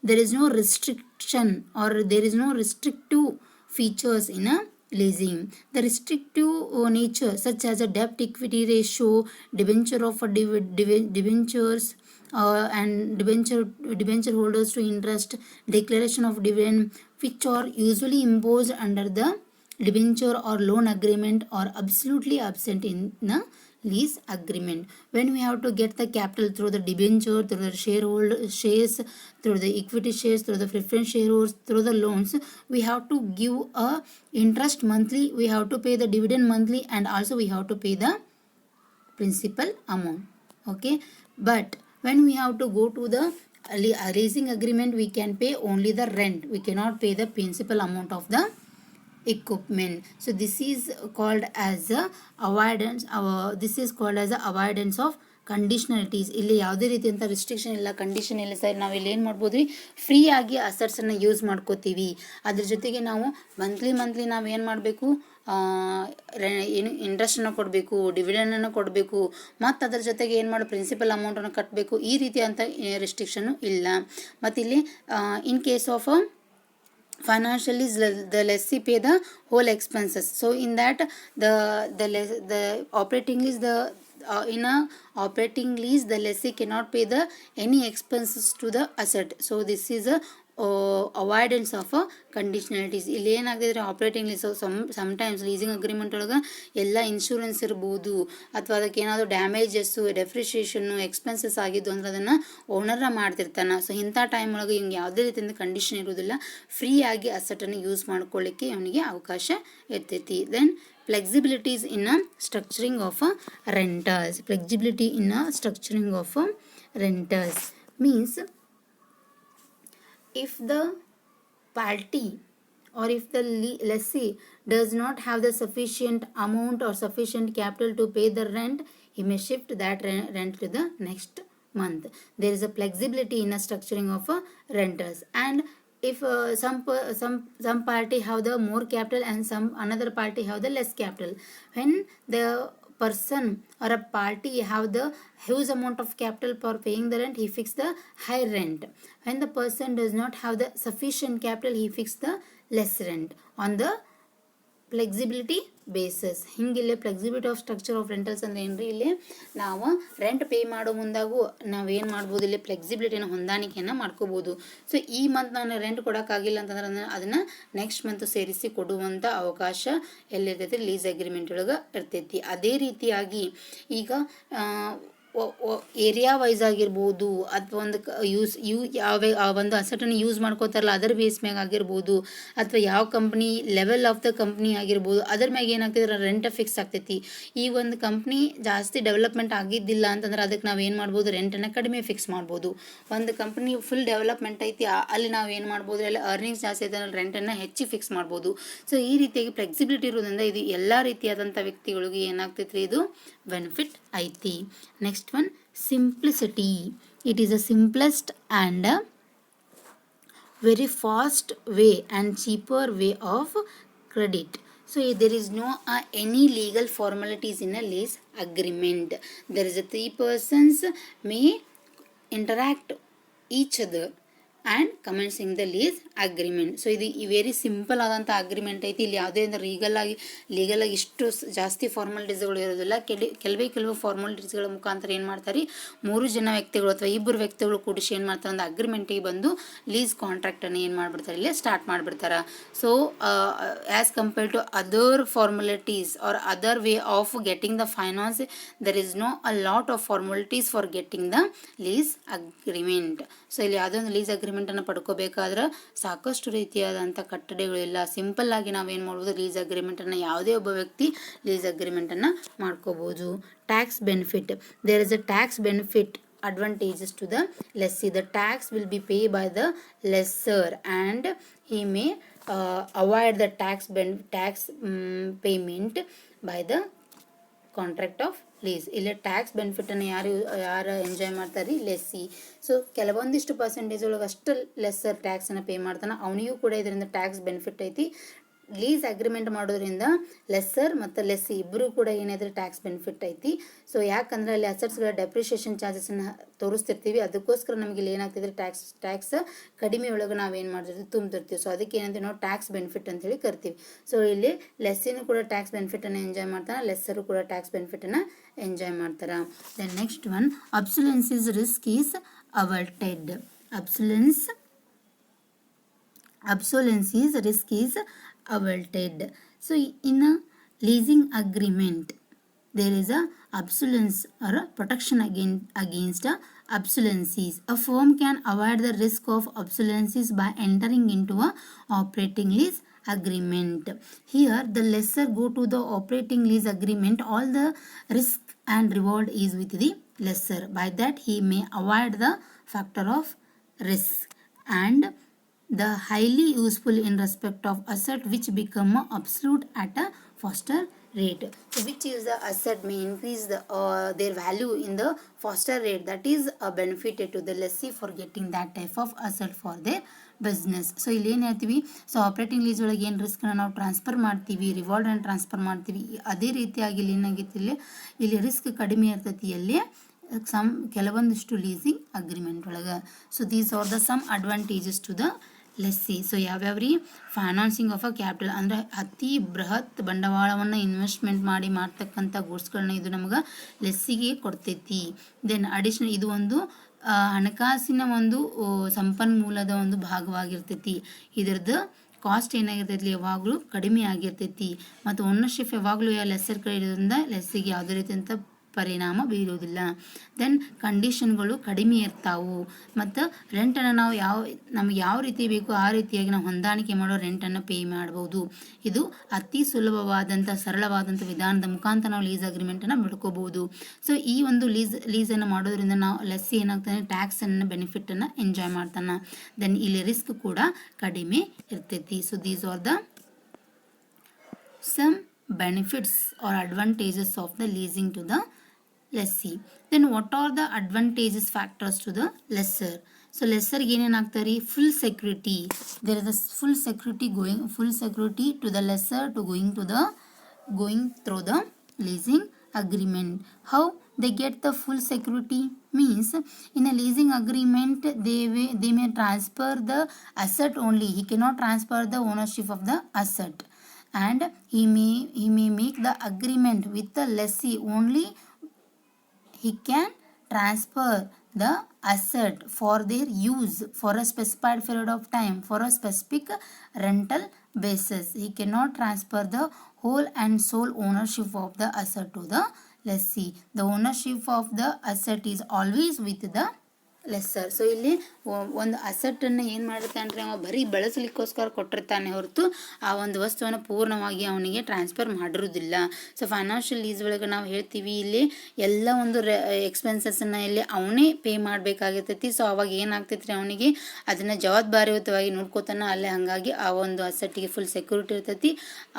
There is no restriction or there is no restrictive features in a leasing. The restrictive nature, such as a debt equity ratio, debenture of a debentures, and debenture holders to interest, declaration of dividend, which are usually imposed under the debenture or loan agreement, are absolutely absent in the lease agreement. When we have to get the capital through the debenture, through the shares, through the equity shares, through the preference shares, through the loans, we have to give a interest monthly, we have to pay the dividend monthly, and also we have to pay the principal amount. Okay, but when we have to go to the leasing agreement, we can pay only the rent, we cannot pay the principal amount of the equipment. So this is called as a avoidance, this is called as a avoidance of ಕಂಡೀಷನಲಿಟೀಸ್. ಇಲ್ಲಿ ಯಾವುದೇ ರೀತಿಯಂಥ ರಿಸ್ಟ್ರಿಕ್ಷನ್ ಇಲ್ಲ, ಕಂಡೀಷನ್ ಇಲ್ಲ ಸರ್. ನಾವು ಇಲ್ಲಿ ಏನು ಮಾಡ್ಬೋದು ರೀ, ಫ್ರೀ ಆಗಿ ಅಸೆಟ್ಸನ್ನು ಯೂಸ್ ಮಾಡ್ಕೋತೀವಿ. ಅದ್ರ ಜೊತೆಗೆ ನಾವು ಮಂತ್ಲಿ ನಾವು ಏನು ಮಾಡಬೇಕು, ಏನು ಇಂಟ್ರೆಸ್ಟನ್ನು ಕೊಡಬೇಕು, ಡಿವಿಡೆಂಡನ್ನು ಕೊಡಬೇಕು, ಮತ್ತು ಅದರ ಜೊತೆಗೆ ಏನು ಮಾಡೋ ಪ್ರಿನ್ಸಿಪಲ್ ಅಮೌಂಟನ್ನು ಕಟ್ಟಬೇಕು. ಈ ರೀತಿಯಂಥ ರಿಸ್ಟ್ರಿಕ್ಷನ್ನು ಇಲ್ಲ. ಮತ್ತು ಇಲ್ಲಿ in case of financially the lessee pay the whole expenses. So in that the operating lease, in a operating lease, the lessee cannot pay the any expenses to the asset. So this is a avoidance of conditionalities. ಇಲ್ಲಿ ಏನಾಗ್ತಿದ್ರೆ operating lease sometimes leasing agreement ಒಳಗೆ ಎಲ್ಲ ಇನ್ಶೂರೆನ್ಸ್ ಇರ್ಬೋದು, ಅಥವಾ ಅದಕ್ಕೆ ಏನಾದರೂ ಡ್ಯಾಮೇಜಸ್ಸು, ಡೆಪ್ರಿಷಿಯೇಷನ್ನು, ಎಕ್ಸ್ಪೆನ್ಸಸ್ ಆಗಿದ್ದು ಅಂದ್ರೆ ಅದನ್ನು ಓನರ ಮಾಡ್ತಿರ್ತಾನೆ. ಸೊ ಇಂಥ ಟೈಮ್ ಒಳಗೆ ಹಿಂಗೆ ಯಾವುದೇ ರೀತಿಯಿಂದ ಕಂಡೀಷನ್ ಇರೋದಿಲ್ಲ, ಫ್ರೀ ಆಗಿ ಅಸೆಟನ್ನು ಯೂಸ್ ಮಾಡ್ಕೊಳ್ಳಿಕ್ಕೆ ಅವನಿಗೆ ಅವಕಾಶ ಇರ್ತೈತಿ. Then flexibilities in a structuring of a rentals. Flexibility in a structuring of a rentals means if the party or if the lessee does not have the sufficient amount or sufficient capital to pay the rent, he may shift that rent to the next month. There is a flexibility in a structuring of a rentals. And if some party have the more capital and some another party have the less capital, when the person or a party have the huge amount of capital for paying the rent, he fix the high rent. When the person does not have the sufficient capital, he fix the less rent on the flexibility basis. ಹಿಂಗಿಲ್ಲೇ flexibility of structure of rentals ಅಂದರೆ ಏನ್ರಿ, ಇಲ್ಲಿ ನಾವು ರೆಂಟ್ ಪೇ ಮಾಡೋ ಮುಂದಾಗೂ ನಾವೇನು ಮಾಡ್ಬೋದು, ಇಲ್ಲಿ ಫ್ಲೆಕ್ಸಿಬಿಲಿಟಿನ ಹೊಂದಾಣಿಕೆಯನ್ನು ಮಾಡ್ಕೋಬೋದು. ಸೊ ಈ ಮಂತ್ ನಾನು ರೆಂಟ್ ಕೊಡೋಕ್ಕಾಗಿಲ್ಲ ಅಂತಂದ್ರೆ ಅದನ್ನು ನೆಕ್ಸ್ಟ್ ಮಂತ್ ಸೇರಿಸಿ ಕೊಡುವಂಥ ಅವಕಾಶ ಎಲ್ಲಿರ್ತೈತಿ, ಲೀಸ್ ಅಗ್ರಿಮೆಂಟ್ ಒಳಗೆ ಇರ್ತೈತಿ. ಅದೇ ರೀತಿಯಾಗಿ ಈಗ ಏರಿಯಾ ವೈಸ್ ಆಗಿರ್ಬೋದು, ಅಥವಾ ಒಂದು ಯಾವ ಒಂದು ಅಸೆಟನ್ನು ಯೂಸ್ ಮಾಡ್ಕೋತಾರಲ್ಲ ಅದರ ಬೇಸ್ ಮ್ಯಾಗ ಆಗಿರ್ಬೋದು, ಅಥವಾ ಯಾವ company level of the company ಆಗಿರ್ಬೋದು, ಅದ್ರ ಮ್ಯಾಗ ಏನಾಗ್ತಿದ್ರೆ ರೆಂಟ್ ಫಿಕ್ಸ್ ಆಗ್ತೈತಿ. ಈ ಒಂದು ಕಂಪ್ನಿ ಜಾಸ್ತಿ ಡೆವಲಪ್ಮೆಂಟ್ ಆಗಿದ್ದಿಲ್ಲ ಅಂತಂದ್ರೆ ಅದಕ್ಕೆ ನಾವು ಏನು ಮಾಡ್ಬೋದು, ರೆಂಟನ್ನು ಕಡಿಮೆ ಫಿಕ್ಸ್ ಮಾಡ್ಬೋದು. ಒಂದು ಕಂಪ್ನಿ ಫುಲ್ ಡೆವಲಪ್ಮೆಂಟ್ ಐತಿ, ಅಲ್ಲಿ ನಾವು ಏನು ಮಾಡ್ಬೋದು, ಅಲ್ಲಿ ಅರ್ನಿಂಗ್ಸ್ ಜಾಸ್ತಿ ಐತೆ ಅಂದ್ರೆ ರೆಂಟನ್ನು ಹೆಚ್ಚು ಫಿಕ್ಸ್ ಮಾಡ್ಬೋದು. ಸೊ ಈ ರೀತಿಯಾಗಿ ಫ್ಲೆಕ್ಸಿಬಿಲಿಟಿ ಇರೋದ್ರಿಂದ ಇದು ಎಲ್ಲ ರೀತಿಯಾದಂಥ ವ್ಯಕ್ತಿಗಳಿಗೆ ಏನಾಗ್ತೈತ್ರಿ, ಇದು ಬೆನಿಫಿಟ್ ಐತಿ. Next one, simplicity. It is the simplest and very fast way and cheaper way of credit. So there is no any legal formalities in a lease agreement. There is a 3 persons may interact each other and commencing the lease agreement. So ಇದು ವೆರಿ ಸಿಂಪಲ್ ಆದಂಥ ಅಗ್ರಿಮೆಂಟ್ ಐತಿ. ಇಲ್ಲಿ ಯಾವುದೇ ಒಂದು ಲೀಗಲಾಗಿ ಇಷ್ಟು ಜಾಸ್ತಿ ಫಾರ್ಮಾಲಿಟೀಸ್ಗಳು ಇರೋದಿಲ್ಲ. ಕೆಲವು ಫಾರ್ಮಾಲಿಟೀಸ್ಗಳ ಮುಖಾಂತರ ಏನು ಮಾಡ್ತಾರೆ, 3 ಜನ ವ್ಯಕ್ತಿಗಳು ಅಥವಾ 2 ವ್ಯಕ್ತಿಗಳು ಕೂಡಿಸಿ ಏನು ಮಾಡ್ತಾರೆ, ಒಂದು ಅಗ್ರಿಮೆಂಟಿಗೆ ಬಂದು ಲೀಸ್ ಕಾಂಟ್ರಾಕ್ಟನ್ನು ಏನು ಮಾಡಿಬಿಡ್ತಾರೆ, ಇಲ್ಲೇ ಸ್ಟಾರ್ಟ್ ಮಾಡಿಬಿಡ್ತಾರೆ. So as compared to other formalities or other way of getting the finance, there is no a lot of formalities for getting the lease agreement. So ಇಲ್ಲಿ ಯಾವುದೋ ಒಂದು ಲೀಸ್ ಅಗ್ರಿಮೆಂಟನ್ನು ಪಡ್ಕೋಬೇಕಾದ್ರೆ ಸಾಕಷ್ಟು ರೀತಿಯಾದಂಥ ಕಟ್ಟಡಗಳಿಲ್ಲ. ಸಿಂಪಲ್ ಆಗಿ ನಾವೇನು ಮಾಡ್ಬೋದು, ಲೀಸ್ ಅಗ್ರಿಮೆಂಟನ್ನು ಯಾವುದೇ ಒಬ್ಬ ವ್ಯಕ್ತಿ ಲೀಸ್ ಅಗ್ರಿಮೆಂಟನ್ನು ಮಾಡ್ಕೋಬೋದು. Tax benefit. There is a tax benefit advantages to the lessee. The tax will be paid by the lessor and he may avoid the tax payment by the contract of lease. ಇಲ್ಲಿ ಟ್ಯಾಕ್ಸ್ ಬೆನಿಫಿಟನ್ನು ಯಾರು ಎಂಜಾಯ್ ಮಾಡ್ತಾರೆ, ಲೆಸ್ಸಿ. ಸೊ ಕೆಲವೊಂದಿಷ್ಟು ಪರ್ಸೆಂಟೇಜ್ ಒಳಗೆ ಅಷ್ಟು ಲೆಸ್ಸರ್ ಟ್ಯಾಕ್ಸನ್ನು ಪೇ ಮಾಡ್ತಾನೆ, ಅವನಿಗೂ ಕೂಡ ಇದರಿಂದ ಟ್ಯಾಕ್ಸ್ ಬೆನಿಫಿಟ್ ಐತಿ. ಲೀಸ್ ಅಗ್ರಿಮೆಂಟ್ ಮಾಡೋದ್ರಿಂದ ಲೆಸ್ಸರ್ ಮತ್ತು ಲೆಸ್ಸಿ ಇಬ್ಬರು ಕೂಡ ಏನಾದರೂ ಟ್ಯಾಕ್ಸ್ ಬೆನಿಫಿಟ್ ಐತಿ. ಸೊ ಯಾಕಂದ್ರೆ ಅಲ್ಲಿ ಅಸೆಟ್ಸ್ಗಳ ಡೆಪ್ರಿಷಿಯೇಷನ್ ಚಾರ್ಜಸ್ನ ತೋರಿಸ್ತಿರ್ತೀವಿ, ಅದಕ್ಕೋಸ್ಕರ ನಮಗೆ ಇಲ್ಲಿ ಏನಾಗ್ತಿದ್ರೆ ಟ್ಯಾಕ್ಸ್ ಕಡಿಮೆ ಒಳಗೆ ನಾವೇನು ಮಾಡ್ತಿರ್ತೀವಿ ತುಂಬ್ತಿರ್ತೀವಿ. ಸೊ ಅದಕ್ಕೆ ಏನಂತೀವಿ ನಾವು ಟ್ಯಾಕ್ಸ್ ಬೆನಿಫಿಟ್ ಅಂತೇಳಿ ಕರಿತೀವಿ. ಸೊ ಇಲ್ಲಿ ಲೆಸ್ಸಿನೂ ಕೂಡ ಟ್ಯಾಕ್ಸ್ ಬೆನಿಫಿಟನ್ನು ಎಂಜಾಯ್ ಮಾಡ್ತಾರೆ, ಲೆಸ್ಸರು ಕೂಡ ಟ್ಯಾಕ್ಸ್ ಬೆನಿಫಿಟನ್ನು ಎಂಜಾಯ್ ಮಾಡ್ತಾರೆ. Then next one, obsolescence risk is averted. Obsolescence risk is averted. So in a leasing agreement there is a obsolescence or a protection against obsolescence. A firm can avoid the risk of obsolescence by entering into a operating lease agreement. Here the lessor go to the operating lease agreement, all the risk and reward is with the lessor. By that he may avoid the factor of risk and the highly useful in respect of asset which become obsolete at a faster rate. So which is the asset may increase their value in the faster rate. That is a benefit to the lessee for getting that type of asset for their business. So ಇಲ್ಲಿ ಏನು ಹೇಳ್ತೀವಿ, ಸೊ ಆಪ್ರೇಟಿಂಗ್ ಲೀಸ್ ಒಳಗೆ ಏನು ರಿಸ್ಕ್ನ ನಾವು ಟ್ರಾನ್ಸ್ಫರ್ ಮಾಡ್ತೀವಿ, ರಿವಾರ್ಡನ್ನು ಟ್ರಾನ್ಸ್ಫರ್ ಮಾಡ್ತೀವಿ. ಅದೇ ರೀತಿಯಾಗಿ ಇಲ್ಲಿ ಏನಾಗಿತ್ತು, ಇಲ್ಲಿ ರಿಸ್ಕ್ ಕಡಿಮೆ ಇರ್ತೈತಿ ಅಲ್ಲಿ ಕೆಲವೊಂದಿಷ್ಟು ಲೀಸಿಂಗ್ ಅಗ್ರಿಮೆಂಟ್ ಒಳಗೆ. So these are the some advantages to the lessee. So ಯಾವ್ಯಾವ್ರಿ, ಫೈನಾನ್ಸಿಂಗ್ ಆಫ್ ಅ ಕ್ಯಾಪಿಟಲ್ ಅಂದರೆ ಅತಿ ಬೃಹತ್ ಬಂಡವಾಳವನ್ನು ಇನ್ವೆಸ್ಟ್ಮೆಂಟ್ ಮಾಡಿ ಮಾಡ್ತಕ್ಕಂಥ ಗೂಡ್ಸ್ಗಳನ್ನ ಇದು ನಮ್ಗೆ ಲೆಸ್ಸಿಗೆ ಕೊಡ್ತೈತಿ. ದೆನ್ ಅಡಿಷನಲ್ ಇದು ಒಂದು ಹಣಕಾಸಿನ ಒಂದು ಸಂಪನ್ಮೂಲದ ಒಂದು ಭಾಗವಾಗಿರ್ತೈತಿ. ಇದರದ್ದು ಕಾಸ್ಟ್ ಏನಾಗಿರ್ತೈತಿ ಯಾವಾಗಲೂ ಕಡಿಮೆ ಆಗಿರ್ತೈತಿ ಮತ್ತು ಓನರ್ಶಿಪ್ ಯಾವಾಗಲೂ ಲೆಸ್ಸರ್ ಕಡೆ ಇರೋದ್ರಿಂದ ಲೆಸ್ಸಿಗೆ ಯಾವುದೇ ರೀತಿಯಂಥ ಪರಿಣಾಮ ಬೀರೋದಿಲ್ಲ. ದೆನ್ ಕಂಡೀಷನ್ಗಳು ಕಡಿಮೆ ಇರ್ತಾವು ಮತ್ತು ರೆಂಟನ್ನು ನಾವು ನಮ್ಗೆ ಯಾವ ರೀತಿ ಬೇಕು ಆ ರೀತಿಯಾಗಿ ನಾವು ಹೊಂದಾಣಿಕೆ ಮಾಡೋ ರೆಂಟನ್ನು ಪೇ ಮಾಡ್ಬೋದು. ಇದು ಅತಿ ಸುಲಭವಾದಂಥ ಸರಳವಾದಂಥ ವಿಧಾನದ ಮುಖಾಂತರ ನಾವು ಲೀಸ್ ಅಗ್ರಿಮೆಂಟನ್ನು ಬಿಡ್ಕೋಬಹುದು. ಸೊ ಈ ಒಂದು ಲೀಸನ್ನು ಮಾಡೋದ್ರಿಂದ ನಾವು ಲೆಸ್ಸಿ ಏನಾಗ್ತಾನೆ ಟ್ಯಾಕ್ಸನ್ನು ಬೆನಿಫಿಟನ್ನು ಎಂಜಾಯ್ ಮಾಡ್ತಾನೆ. ದೆನ್ ಇಲ್ಲಿ ರಿಸ್ಕ್ ಕೂಡ ಕಡಿಮೆ ಇರ್ತೈತಿ. So these are the some benefits or advantages of the leasing to the lessee. Then what are the advantages factors to the lessor? So lessor ಏನೇನಾಗ್ತಾರೆ, full security. There is a full security to the lessor to going through the leasing agreement. How they get the full security means, in a leasing agreement they may transfer the asset only. He cannot transfer the ownership of the asset, and he may make the agreement with the lessee only. He can transfer the asset for their use for a specified period of time for a specific rental basis. He cannot transfer the whole and sole ownership of the asset to the lessee. The ownership of the asset is always with the lessor. So ಇಲ್ಲಿ ಒಂದು ಅಸೆಟನ್ನು ಏನು ಮಾಡಿರ್ತಾನೆ, ಅವ ಬರೀ ಬಳಸಲಿಕ್ಕೋಸ್ಕರ ಕೊಟ್ಟಿರ್ತಾನೆ ಹೊರತು ಆ ಒಂದು ವಸ್ತುವನ್ನು ಪೂರ್ಣವಾಗಿ ಅವನಿಗೆ ಟ್ರಾನ್ಸ್ಫರ್ ಮಾಡಿರೋದಿಲ್ಲ. ಸೊ ಫೈನಾನ್ಷಿಯಲ್ ಲೀಸ್ ಒಳಗೆ ನಾವು ಹೇಳ್ತೀವಿ, ಇಲ್ಲಿ ಎಲ್ಲ ಒಂದು ಎಕ್ಸ್ಪೆನ್ಸಸ್ಸನ್ನು ಇಲ್ಲಿ ಅವನೇ ಪೇ ಮಾಡಬೇಕಾಗಿರ್ತೈತಿ. ಸೊ ಅವಾಗ ಏನಾಗ್ತೈತಿ, ಅವನಿಗೆ ಅದನ್ನು ಜವಾಬ್ದಾರಿಯುತವಾಗಿ ನೋಡ್ಕೋತಾನೆ ಅಲ್ಲೇ. ಹಾಗಾಗಿ ಆ ಒಂದು ಅಸೆಟ್ಟಿಗೆ ಫುಲ್ ಸೆಕ್ಯೂರಿಟಿ ಇರ್ತೈತಿ.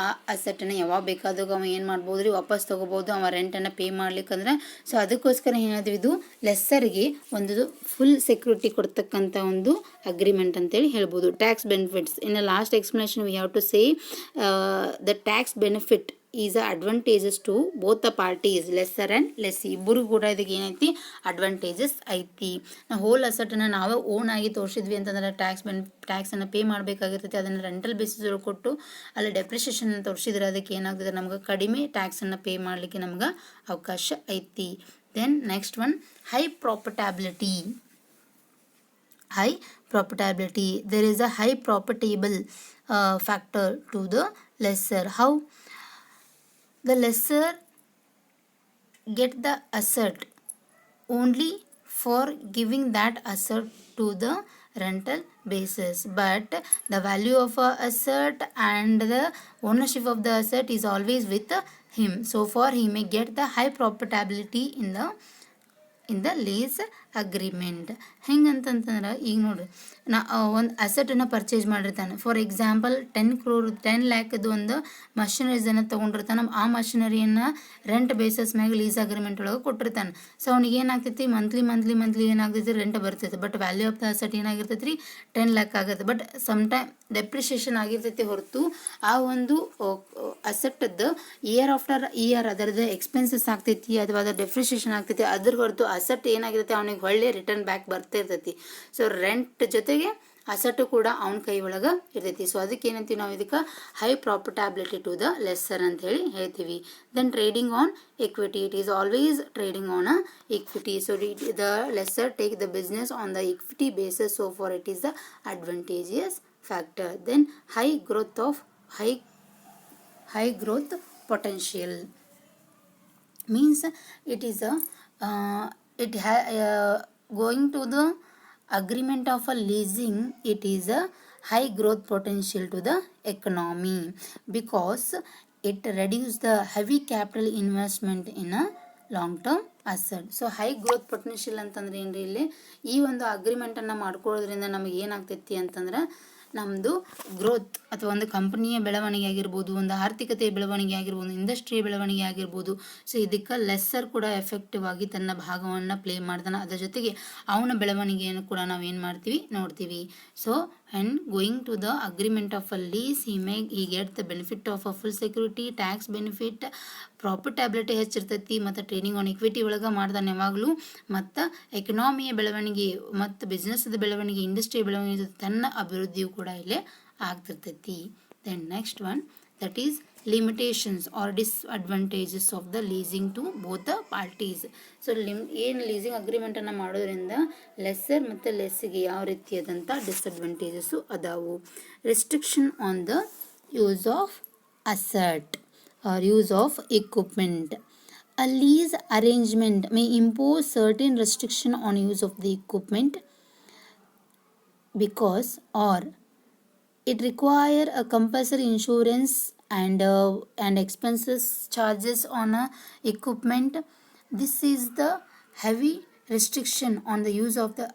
ಆ ಅಸೆಟನ್ನು ಯಾವಾಗ ಬೇಕಾದಾಗ ಅವ ಏನು ಮಾಡ್ಬೋದು ರೀ, ವಾಪಸ್ ತೊಗೋಬೋದು ಅವ ರೆಂಟನ್ನು ಪೇ ಮಾಡ್ಲಿಕ್ಕಂದ್ರೆ. ಸೊ ಅದಕ್ಕೋಸ್ಕರ ಏನಾದ್ವಿ, ಇದು ಲೆಸ್ಸರ್ಗೆ ಒಂದು ಫುಲ್ ಸೆಕ್ಯೂರಿಟಿ ಕೊಡ್ತಕ್ಕಂಥ ಒಂದು ಅಗ್ರಿಮೆಂಟ್ ಅಂತೇಳಿ ಹೇಳ್ಬೋದು. Tax benefits in a last explanation we have to say the tax benefit is advantages to both the parties, lessor and lessee ಇಬ್ಬರು ಕೂಡ ಇದಕ್ಕೆ ಏನೈತಿ ಅಡ್ವಾಂಟೇಜಸ್ ಐತಿ. ನಾವು ಹೋಲ್ ಅಸೆಟನ್ನು ನಾವೇ ಓನ್ ಆಗಿ ತೋರಿಸಿದ್ವಿ ಅಂತಂದ್ರೆ ಟ್ಯಾಕ್ಸನ್ನು ಪೇ ಮಾಡಬೇಕಾಗಿರ್ತೈತಿ. ಅದನ್ನು ರೆಂಟಲ್ ಬೇಸಿಸ್ ಒಳಗೆ ಕೊಟ್ಟು ಅಲ್ಲಿ ಡೆಪ್ರಿಷಿಯೇಷನ್ ತೋರಿಸಿದ್ರೆ ಅದಕ್ಕೆ ಏನಾಗ್ತದೆ, ನಮ್ಗೆ ಕಡಿಮೆ ಟ್ಯಾಕ್ಸನ್ನು ಪೇ ಮಾಡಲಿಕ್ಕೆ ನಮ್ಗೆ ಅವಕಾಶ ಐತಿ. Then next one, high profitability. There is a high profitable factor to the lessor. How? The lessor get the asset only for giving that asset to the rental basis, but the value of a asset and the ownership of the asset is always with him. So far he may get the high profitability in the lease agreement. ಹೆಂಗಂತಂತಂದ್ರೆ ಈಗ ನೋಡ್ರಿ ಒಂದು ಅಸೆಟನ್ನು ಪರ್ಚೇಸ್ ಮಾಡಿರ್ತಾನೆ. ಫಾರ್ ಎಕ್ಸಾಂಪಲ್ 10 ಲ್ಯಾಕದು ಒಂದು ಮಷಿನರೀಸನ್ನು ತೊಗೊಂಡಿರ್ತಾನೆ. ಆ ಮಷಿನರಿಯನ್ನು ರೆಂಟ್ ಬೇಸಸ್ ಮ್ಯಾಗ ಲೀಸ್ ಅಗ್ರಿಮೆಂಟ್ ಒಳಗೆ ಕೊಟ್ಟಿರ್ತಾನೆ. ಸೊ ಅವ್ನಿಗೆ ಏನಾಗ್ತೈತಿ, ಮಂತ್ಲಿ ಏನಾಗ್ತೈತಿ, ರೆಂಟ್ ಬರ್ತೈತಿ. But value of the asset ಏನಾಗಿರ್ತೈತಿ ರೀ, 10 ಲ್ಯಾಕ್ ಆಗುತ್ತೆ. ಬಟ್ ಸಮ್ಟೈಮ್ ಡೆಪ್ರಿಷಿಯೇಷನ್ ಆಗಿರ್ತೈತಿ ಹೊರತು ಆ ಒಂದು ಅಸೆಟ್ಟದ್ದು ಇಯರ್ ಆಫ್ಟರ್ ಇಯರ್ ಅದರದ್ದು ಎಕ್ಸ್ಪೆನ್ಸಸ್ ಆಗ್ತೈತಿ ಅಥವಾ ಅದರ ಡೆಪ್ರಿಷಿಯೇಷನ್ ಆಗ್ತೈತಿ. ಅದ್ರ ಹೊರತು ಅಸೆಟ್ ಏನಾಗಿರುತ್ತೆ ಅವನಿಗೆ ಒಳ್ಳೆ ರಿಟರ್ನ್ ಬ್ಯಾಕ್ ಬರ್ತಿರ್ತೈತಿ. ಸೊ ರೆಂಟ್ ಜೊತೆಗೆ ಅಸೆಟ್ ಕೂಡ ಅವನ ಕೈ ಒಳಗೆ ಇರ್ತೈತಿ. ಸೊ ಅದಕ್ಕೆ ಏನಂತೀವಿ ನಾವು, ಇದಕ್ಕೆ high profitability to the lessor ಅಂತ ಹೇಳಿ ಹೇಳ್ತೀವಿ. Then trading on equity, it is always trading on a equity. So the lesser take the business on the equity basis, so for it is the advantageous factor. Then high growth potential means it is going to the agreement of a leasing, it is a high growth potential to the economy because it reduces the heavy capital investment in a long term asset. So high growth potential ಅಂತಂದ್ರೆ ಏನ್ರಿ, ಇಲ್ಲಿ ಈ ಒಂದು ಅಗ್ರಿಮೆಂಟನ್ನು ಮಾಡ್ಕೊಳ್ಳೋದ್ರಿಂದ ನಮಗೆ ಏನಾಗ್ತೈತಿ ಅಂತಂದ್ರೆ, ನಮ್ಮದು ಗ್ರೋತ್ ಅಥವಾ ಒಂದು ಕಂಪನಿಯ ಬೆಳವಣಿಗೆ ಆಗಿರ್ಬೋದು, ಒಂದು ಆರ್ಥಿಕತೆಯ ಬೆಳವಣಿಗೆ ಆಗಿರ್ಬೋದು, ಇಂಡಸ್ಟ್ರಿಯ ಬೆಳವಣಿಗೆ ಆಗಿರ್ಬೋದು. ಸೊ ಇದಕ್ಕೆ ಲೆಸ್ಸರ್ ಕೂಡ ಎಫೆಕ್ಟಿವ್ ಆಗಿ ತನ್ನ ಭಾಗವನ್ನು ಪ್ಲೇ ಮಾಡ್ತಾನೆ. ಅದರ ಜೊತೆಗೆ ಅವನ ಬೆಳವಣಿಗೆಯನ್ನು ಕೂಡ ನಾವು ಏನು ಮಾಡ್ತೀವಿ, ನೋಡ್ತೀವಿ. So and going to the agreement of a lease, he get the benefit of a full security, tax benefit, profitability ಹೆಚ್ಚಿರ್ತೈತಿ. ಮತ್ತು ಟ್ರೇಡಿಂಗ್ ಆನ್ ಇಕ್ವಿಟಿ ಒಳಗೆ ಮಾಡ್ತಾನೆ ಯಾವಾಗಲೂ. ಮತ್ತು ಎಕನಾಮಿಯ ಬೆಳವಣಿಗೆ ಮತ್ತು ಬಿಸ್ನೆಸ್ದ ಬೆಳವಣಿಗೆ, ಇಂಡಸ್ಟ್ರಿಯ ಬೆಳವಣಿಗೆ, ತನ್ನ ಅಭಿವೃದ್ಧಿಯು ಕೂಡ ಇಲ್ಲೇ ಆಗ್ತಿರ್ತೈತಿ. Then next one, that is limitations or disadvantages of the leasing to both the parties. So ಏನು ಲೀಸಿಂಗ್ ಅಗ್ರಿಮೆಂಟನ್ನು ಮಾಡೋದ್ರಿಂದ ಲೆಸ್ಸರ್ ಮತ್ತು ಲೆಸ್ಸಿಗೆ ಯಾವ ರೀತಿಯಾದಂಥ ಡಿಸ್ಅಡ್ವಾಂಟೇಜಸ್ಸು ಅದಾವು. Restriction on the use of asset or use of equipment. A lease arrangement may impose certain restriction on use of the equipment because or it require a compulsory insurance and expenses charges on equipment. This is the heavy restriction on the use of the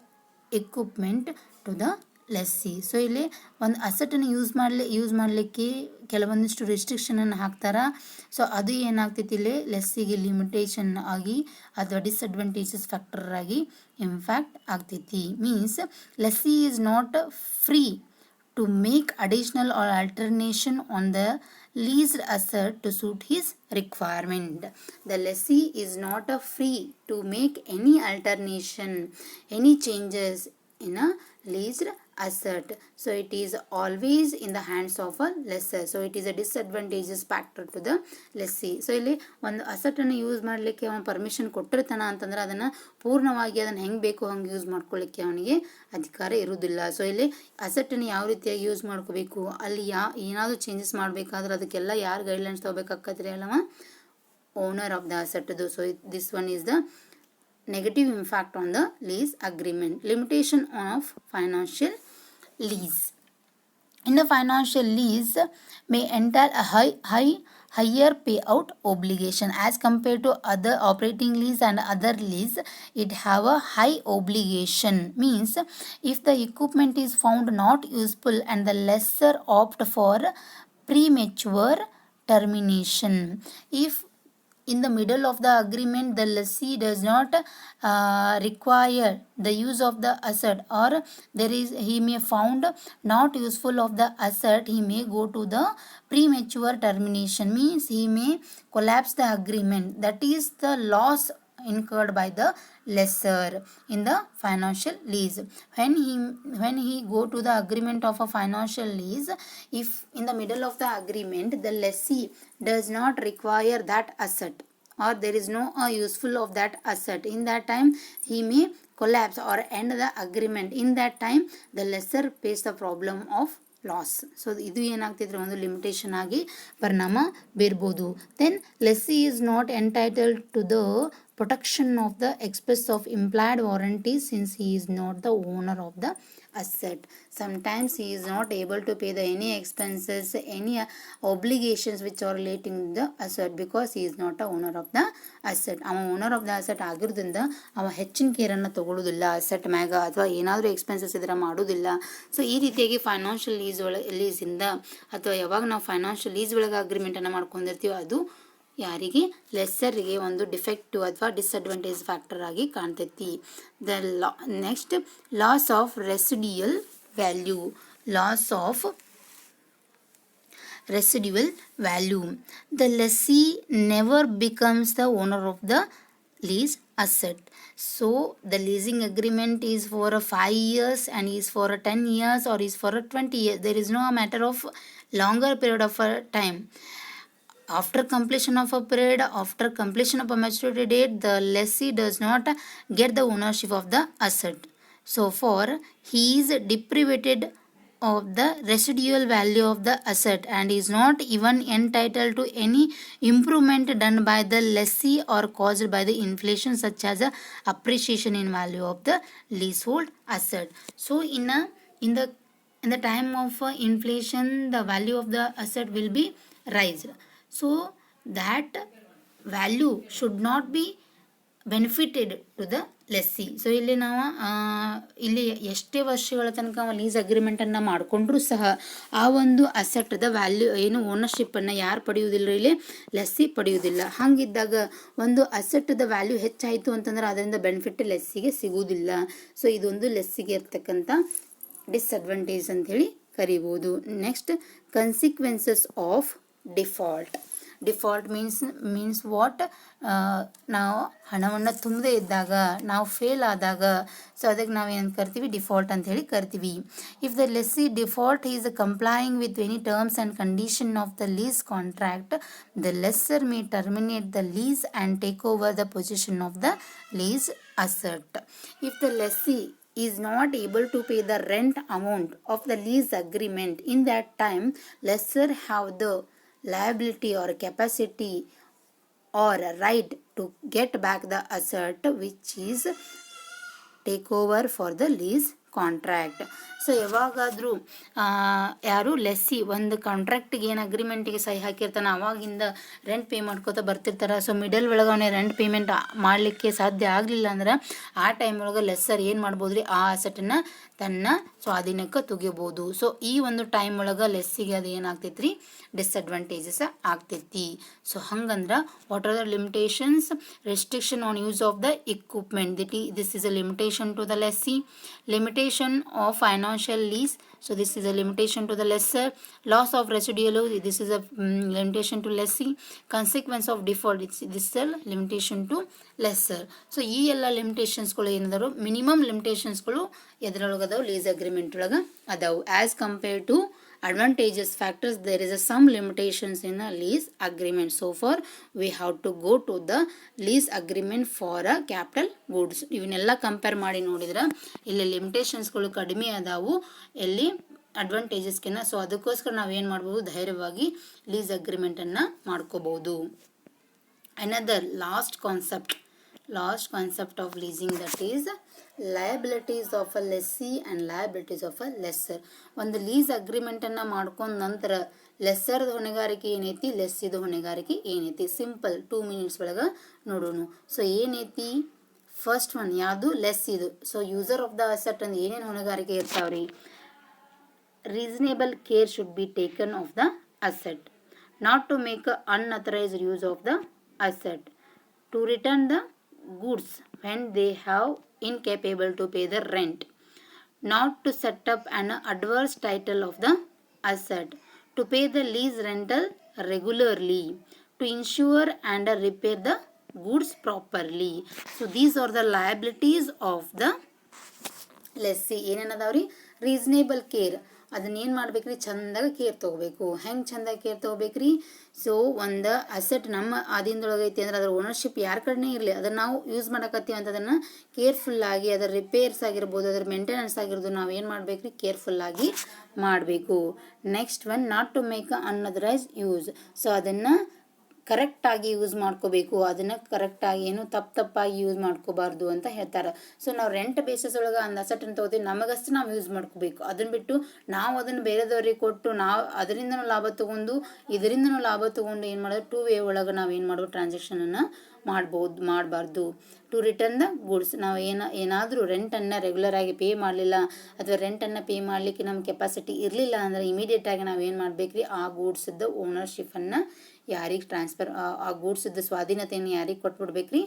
equipment to the lessee. So ಇಲ್ಲಿ ಒಂದು ಅಸೆಟನ್ನು ಯೂಸ್ ಮಾಡಲಿಕ್ಕೆ ಕೆಲವೊಂದಿಷ್ಟು ರೆಸ್ಟ್ರಿಕ್ಷನನ್ನು ಹಾಕ್ತಾರೆ. ಸೊ ಅದು ಏನಾಗ್ತೈತಿ, ಇಲ್ಲಿ ಲೆಸ್ಸಿಗೆ ಲಿಮಿಟೇಷನ್ ಆಗಿ ಅಥವಾ ಡಿಸ್ಅಡ್ವಾಂಟೇಜಸ್ ಫ್ಯಾಕ್ಟರ್ ಆಗಿ ಇಂಪ್ಯಾಕ್ಟ್ ಆಗ್ತೈತಿ. Means lessee is not free to make additional or alternation on the leased asset to suit his requirement. The lessee is not free to make any alternation, any changes in a leased asset. So it is always in the hands of a lessor. So it is a disadvantageous factor to the lessee. So ಇಲ್ಲಿ ಒಂದು ಅಸೆಟನ್ನು ಯೂಸ್ ಮಾಡಲಿಕ್ಕೆ ಅವನು ಪರ್ಮಿಷನ್ ಕೊಟ್ಟಿರ್ತಾನ ಅಂತಂದ್ರೆ ಅದನ್ನು ಪೂರ್ಣವಾಗಿ ಅದನ್ನು ಹೆಂಗೆ ಬೇಕೋ ಹಂಗೆ ಯೂಸ್ ಮಾಡ್ಕೊಳ್ಳಿಕ್ಕೆ ಅವನಿಗೆ ಅಧಿಕಾರ ಇರುವುದಿಲ್ಲ. ಸೊ ಇಲ್ಲಿ ಅಸೆಟನ್ನು ಯಾವ ರೀತಿಯಾಗಿ ಯೂಸ್ ಮಾಡ್ಕೋಬೇಕು, ಅಲ್ಲಿ ಏನಾದರೂ ಚೇಂಜಸ್ ಮಾಡಬೇಕಾದ್ರೆ ಅದಕ್ಕೆಲ್ಲ ಯಾರು ಗೈಡ್ಲೈನ್ಸ್ ತೊಗೋಬೇಕಾಗ್ತದ್ರಿ ಅಲ್ಲವ, ಓನರ್ ಆಫ್ ದ ಅಸೆಟ್ದು. So this one is the negative impact on the lease agreement. Limitation of financial lease. In the financial lease may entail a higher payout obligation as compared to other operating lease and other lease. It have a high obligation. Means if the equipment is found not useful and the lessor opt for premature termination. If in the middle of the agreement the lessee does not require the use of the asset, or he may found not useful of the asset, he may go to the premature termination. Means he may collapse the agreement. That is the loss incurred by the lessor in the financial lease. When he go to the agreement of a financial lease, if in the middle of the agreement the lessee does not require that asset or there is no useful of that asset, in that time he may collapse or end the agreement. In that time the lessor pays the problem of loss. So ಇದು ಏನಾಗ್ತಿದ್ರೆ ಒಂದು ಲಿಮಿಟೇಷನ್ ಆಗಿ ಪರಿಣಾಮ ಬೀರ್ಬೋದು. Then lessee is not entitled to the protection of the express of implied warranty since he is not the owner of the asset. Sometimes he is not able to pay the any expenses, any obligations which are relating to the asset because he is not the owner of the asset. ಅವ ಓನರ್ ಆಫ್ ದ ಅಸೆಟ್ ಆಗಿರೋದ್ರಿಂದ ಅವ ಹೆಚ್ಚಿನ ಕೇರನ್ನು ತಗೊಳ್ಳೋದಿಲ್ಲ ಅಸೆಟ್ ಮ್ಯಾಗ, ಅಥವಾ ಏನಾದರೂ ಎಕ್ಸ್ಪೆನ್ಸಸ್ ಇದ್ರೆ ಮಾಡೋದಿಲ್ಲ. ಸೊ ಈ ರೀತಿಯಾಗಿ ಫೈನಾನ್ಷಿಯಲ್ ಲೀಸಿಂದ ಅಥವಾ ಯಾವಾಗ ನಾವು ಫೈನಾನ್ಷಿಯಲ್ ಲೀಸ್ ಒಳಗೆ ಅಗ್ರಿಮೆಂಟನ್ನು ಮಾಡ್ಕೊಂಡಿರ್ತೀವೋ ಅದು ಯಾರಿಗೆ ಲೆಸ್ಸರಿಗೆ ಒಂದು ಡಿಫೆಕ್ಟಿವ್ ಅಥವಾ ಡಿಸ್ಅಡ್ವಾಂಟೇಜ್ ಫ್ಯಾಕ್ಟರ್ ಆಗಿ ಕಾಣ್ತೈತಿ. The next loss of residual value. Loss of residual value. The lessee never becomes the owner of the lease asset. So the leasing agreement is for 5 years and is for 10 years or is for 20 years. There is no matter of longer period of time. After completion of a period, after completion of a maturity date, the lessee does not get the ownership of the asset. So for he is deprived of the residual value of the asset and is not even entitled to any improvement done by the lessee or caused by the inflation such as appreciation in value of the leasehold asset. So in the time of inflation, the value of the asset will be raised. So that value should not be benefited to the lessee. So ಇಲ್ಲಿ ನಾವು ಇಲ್ಲಿ ಎಷ್ಟೇ ವರ್ಷಗಳ ತನಕ ಲೀಸ್ ಅಗ್ರಿಮೆಂಟನ್ನು ಮಾಡಿಕೊಂಡ್ರೂ ಸಹ ಆ ಒಂದು ಅಸೆಟ್ದ ವ್ಯಾಲ್ಯೂ ಏನು ಓನರ್ಶಿಪ್ಪನ್ನು ಯಾರು ಪಡೆಯುವುದಿಲ್ಲ, ಇಲ್ಲಿ ಲೆಸ್ಸಿ ಪಡೆಯುವುದಿಲ್ಲ. ಹಾಗಿದ್ದಾಗ ಒಂದು ಅಸೆಟ್ದ ವ್ಯಾಲ್ಯೂ ಹೆಚ್ಚಾಯಿತು ಅಂತಂದ್ರೆ ಅದರಿಂದ ಬೆನಿಫಿಟ್ ಲೆಸ್ಸಿಗೆ ಸಿಗುವುದಿಲ್ಲ. ಸೊ ಇದೊಂದು ಲೆಸ್ಸಿಗೆ ಇರ್ತಕ್ಕಂಥ ಡಿಸ್ಅಡ್ವಾಂಟೇಜ್ ಅಂಥೇಳಿ ಕರಿಬೋದು. Next consequences of default. Default means what, ನಾವು ಹಣವನ್ನು ತುಂಬದೇ ಇದ್ದಾಗ, ನಾವು ಫೇಲ್ ಆದಾಗ, ಸೊ ಅದಕ್ಕೆ ನಾವು ಏನು ಕರಿತೀವಿ, ಡಿಫಾಲ್ಟ್ ಅಂತ ಹೇಳಿ ಕರಿತೀವಿ. If the lessee default is complying with any terms and condition of the lease contract, the lessor may terminate the lease and take over the position of the lease asset. If the lessee is not able to pay the rent amount of the lease agreement, in that time lessor have the liability or capacity or right to get back the asset which is take over for the lease contract. So ಯಾವಾಗಾದರೂ ಯಾರು ಲೆಸ್ಸಿ ಒಂದು ಕಾಂಟ್ರಾಕ್ಟಿಗೆ ಏನು ಅಗ್ರಿಮೆಂಟಿಗೆ ಸಹಿ ಹಾಕಿರ್ತಾನೆ ಅವಾಗಿಂದ ರೆಂಟ್ ಪೇ ಮಾಡ್ಕೋತಾ ಬರ್ತಿರ್ತಾರೆ. ಸೊ ಮಿಡಲ್ ಒಳಗೆ ಅವನೇ ರೆಂಟ್ ಪೇಮೆಂಟ್ ಮಾಡಲಿಕ್ಕೆ ಸಾಧ್ಯ ಆಗಲಿಲ್ಲ ಅಂದ್ರೆ ಆ ಟೈಮ್ ಒಳಗೆ ಲೆಸ್ಸರ್ ಏನು ಮಾಡ್ಬೋದು ರೀ, ಆ ಅಸೆಟನ್ನು ತನ್ನ ಸ್ವಾಧೀನಕ್ಕೆ ತೆಗಿಬೋದು. ಸೊ ಈ ಒಂದು ಟೈಮ್ ಒಳಗೆ ಲೆಸ್ಸಿಗೆ ಅದು ಏನಾಗ್ತೈತಿ ರೀ, ಡಿಸ್ಅಡ್ವಾಂಟೇಜಸ್ ಆಗ್ತೈತಿ. ಸೊ ಹಂಗಂದ್ರೆ what are the limitations, restriction on use of the equipment, this is a limitation to the lessee. Limitation of financial lease, so this is a limitation to the lessor. Loss of residual, this is a limitation to lessee. Consequence of default, this is a limitation to lessor. so ಈ ಎಲ್ಲ ಲಿಮಿಟೇಷನ್ಸ್ಗಳು ಏನಿದಾರು ಮಿನಿಮಮ್ ಲಿಮಿಟೇಷನ್ಸ್ಗಳು ಎದ್ರೊಳಗದಾವು ಲೀಸ್ ಅಗ್ರಿಮೆಂಟ್ ಒಳಗೆ ಅದಾವು. As compare to advantageous factors, there is some limitations in a lease agreement. So far we have to go to the lease agreement for a capital goods. ಇವನ್ನೆಲ್ಲ ಕಂಪೇರ್ ಮಾಡಿ ನೋಡಿದ್ರೆ ಇಲ್ಲಿ ಲಿಮಿಟೇಷನ್ಸ್ಗಳು ಕಡಿಮೆ ಅದಾವು ಎಲ್ಲಿ ಅಡ್ವಾಂಟೇಜಸ್ಕಿನ್ನ. ಸೊ ಅದಕ್ಕೋಸ್ಕರ ನಾವೇನು ಮಾಡ್ಬೋದು, ಧೈರ್ಯವಾಗಿ ಲೀಸ್ ಅಗ್ರಿಮೆಂಟನ್ನು ಮಾಡ್ಕೋಬಹುದು. Another last concept of leasing, that is liabilities of a lessee and liabilities of a lesser. ಒಂದು ಲೀಸ್ ಅಗ್ರಿಮೆಂಟನ್ನು ಮಾಡ್ಕೊಂಡ ನಂತರ ಲೆಸ್ಸರ್ದ ಹೊಣೆಗಾರಿಕೆ ಏನೈತಿ, ಲೆಸ್ಸಿದ ಹೊಣೆಗಾರಿಕೆ ಏನೈತಿ, ಸಿಂಪಲ್ 2 minutes ಒಳಗೆ ನೋಡೋಣ. ಸೊ ಏನೈತಿ, ಫಸ್ಟ್ ಒನ್ ಯಾವುದು, ಲೆಸ್ಸಿದು. So user of the asset ಅಂದ್ರೆ ಏನೇನು ಹೊಣೆಗಾರಿಕೆ ಇರ್ತಾವ್ರಿ, reasonable care should be taken of the asset, not to make unauthorised use of the asset, to return the goods when they have incapable to pay the rent, not to set up an adverse title of the asset, to pay the lease rental regularly, to insure and repair the goods properly. So these are the liabilities of the lessee. ಏನೇನದಾವ್ರಿ, ರೀಸನೇಬಲ್ ಕೇರ್, ಅದನ್ನೇನು ಮಾಡ್ಬೇಕ್ರಿ, ಚಂದಾಗ ಕೇರ್ ತೊಗೋಬೇಕು. ಹೆಂಗೆ ಚಂದಾಗಿ ಕೇರ್ ತೊಗೋಬೇಕ್ರಿ, ಸೊ ಒಂದು ಅಸೆಟ್ ನಮ್ಮ ಆಧೀನದೊಳಗೆ ಐತಿ ಅಂದ್ರೆ ಅದರ ಓನರ್ಶಿಪ್ ಯಾರ ಕಡೆನೇ ಇರಲಿ, ಅದನ್ನು ನಾವು ಯೂಸ್ ಮಾಡಕತ್ತೀವಿ ಅಂತ ಅದನ್ನು ಕೇರ್ಫುಲ್ಲಾಗಿ, ಅದರ ರಿಪೇರ್ಸ್ ಆಗಿರ್ಬೋದು, ಅದರ ಮೇಂಟೆನೆನ್ಸ್ ಆಗಿರ್ಬೋದು, ನಾವು ಏನು ಮಾಡಬೇಕ್ರಿ, ಕೇರ್ಫುಲ್ಲಾಗಿ ಮಾಡಬೇಕು. Next one, not to make unauthorised use. So ಅದನ್ನು ಕರೆಕ್ಟಾಗಿ ಯೂಸ್ ಮಾಡ್ಕೋಬೇಕು, ಅದನ್ನು ಕರೆಕ್ಟಾಗಿ ಏನು ತಪ್ಪಾಗಿ ಯೂಸ್ ಮಾಡ್ಕೋಬಾರ್ದು ಅಂತ ಹೇಳ್ತಾರೆ. ಸೊ ನಾವು ರೆಂಟ್ ಬೇಸಿಸ್ ಒಳಗೆ ಒಂದು ಅಸೆಟನ್ನು ತೊಗೋತೀವಿ, ನಮಗಷ್ಟು ನಾವು ಯೂಸ್ ಮಾಡ್ಕೋಬೇಕು. ಅದನ್ನು ಬಿಟ್ಟು ನಾವು ಅದನ್ನು ಬೇರೆದವ್ರಿಗೆ ಕೊಟ್ಟು ನಾವು ಅದರಿಂದನೂ ಲಾಭ ತೊಗೊಂಡು ಇದರಿಂದನೂ ಲಾಭ ತೊಗೊಂಡು ಏನು ಮಾಡೋದು, 2 ವೇ ಒಳಗೆ ನಾವು ಏನು ಮಾಡೋದು, ಟ್ರಾನ್ಸಾಕ್ಷನನ್ನು ಮಾಡಬಾರ್ದು. ಟು ರಿಟರ್ನ್ ದ ಗೂಡ್ಸ್, ನಾವು ಏನಾದರೂ ರೆಂಟನ್ನು ರೆಗ್ಯುಲರ್ ಆಗಿ ಪೇ ಮಾಡಲಿಲ್ಲ ಅಥವಾ ರೆಂಟನ್ನು ಪೇ ಮಾಡಲಿಕ್ಕೆ ನಮ್ಮ ಕೆಪಾಸಿಟಿ ಇರಲಿಲ್ಲ ಅಂದರೆ ಇಮಿಡಿಯೇಟಾಗಿ ನಾವು ಏನು ಮಾಡಬೇಕ್ರಿ, ಆ ಗೂಡ್ಸದ್ದು ಓನರ್ಶಿಪ್ಪನ್ನು ಯಾರಿಗೆ ಟ್ರಾನ್ಸ್ಫರ್, ಆ ಗೂಡ್ಸದ್ದು ಸ್ವಾಧೀನತೆಯನ್ನು ಯಾರಿಗೆ ಕೊಟ್ಬಿಡ್ಬೇಕ್ರಿ,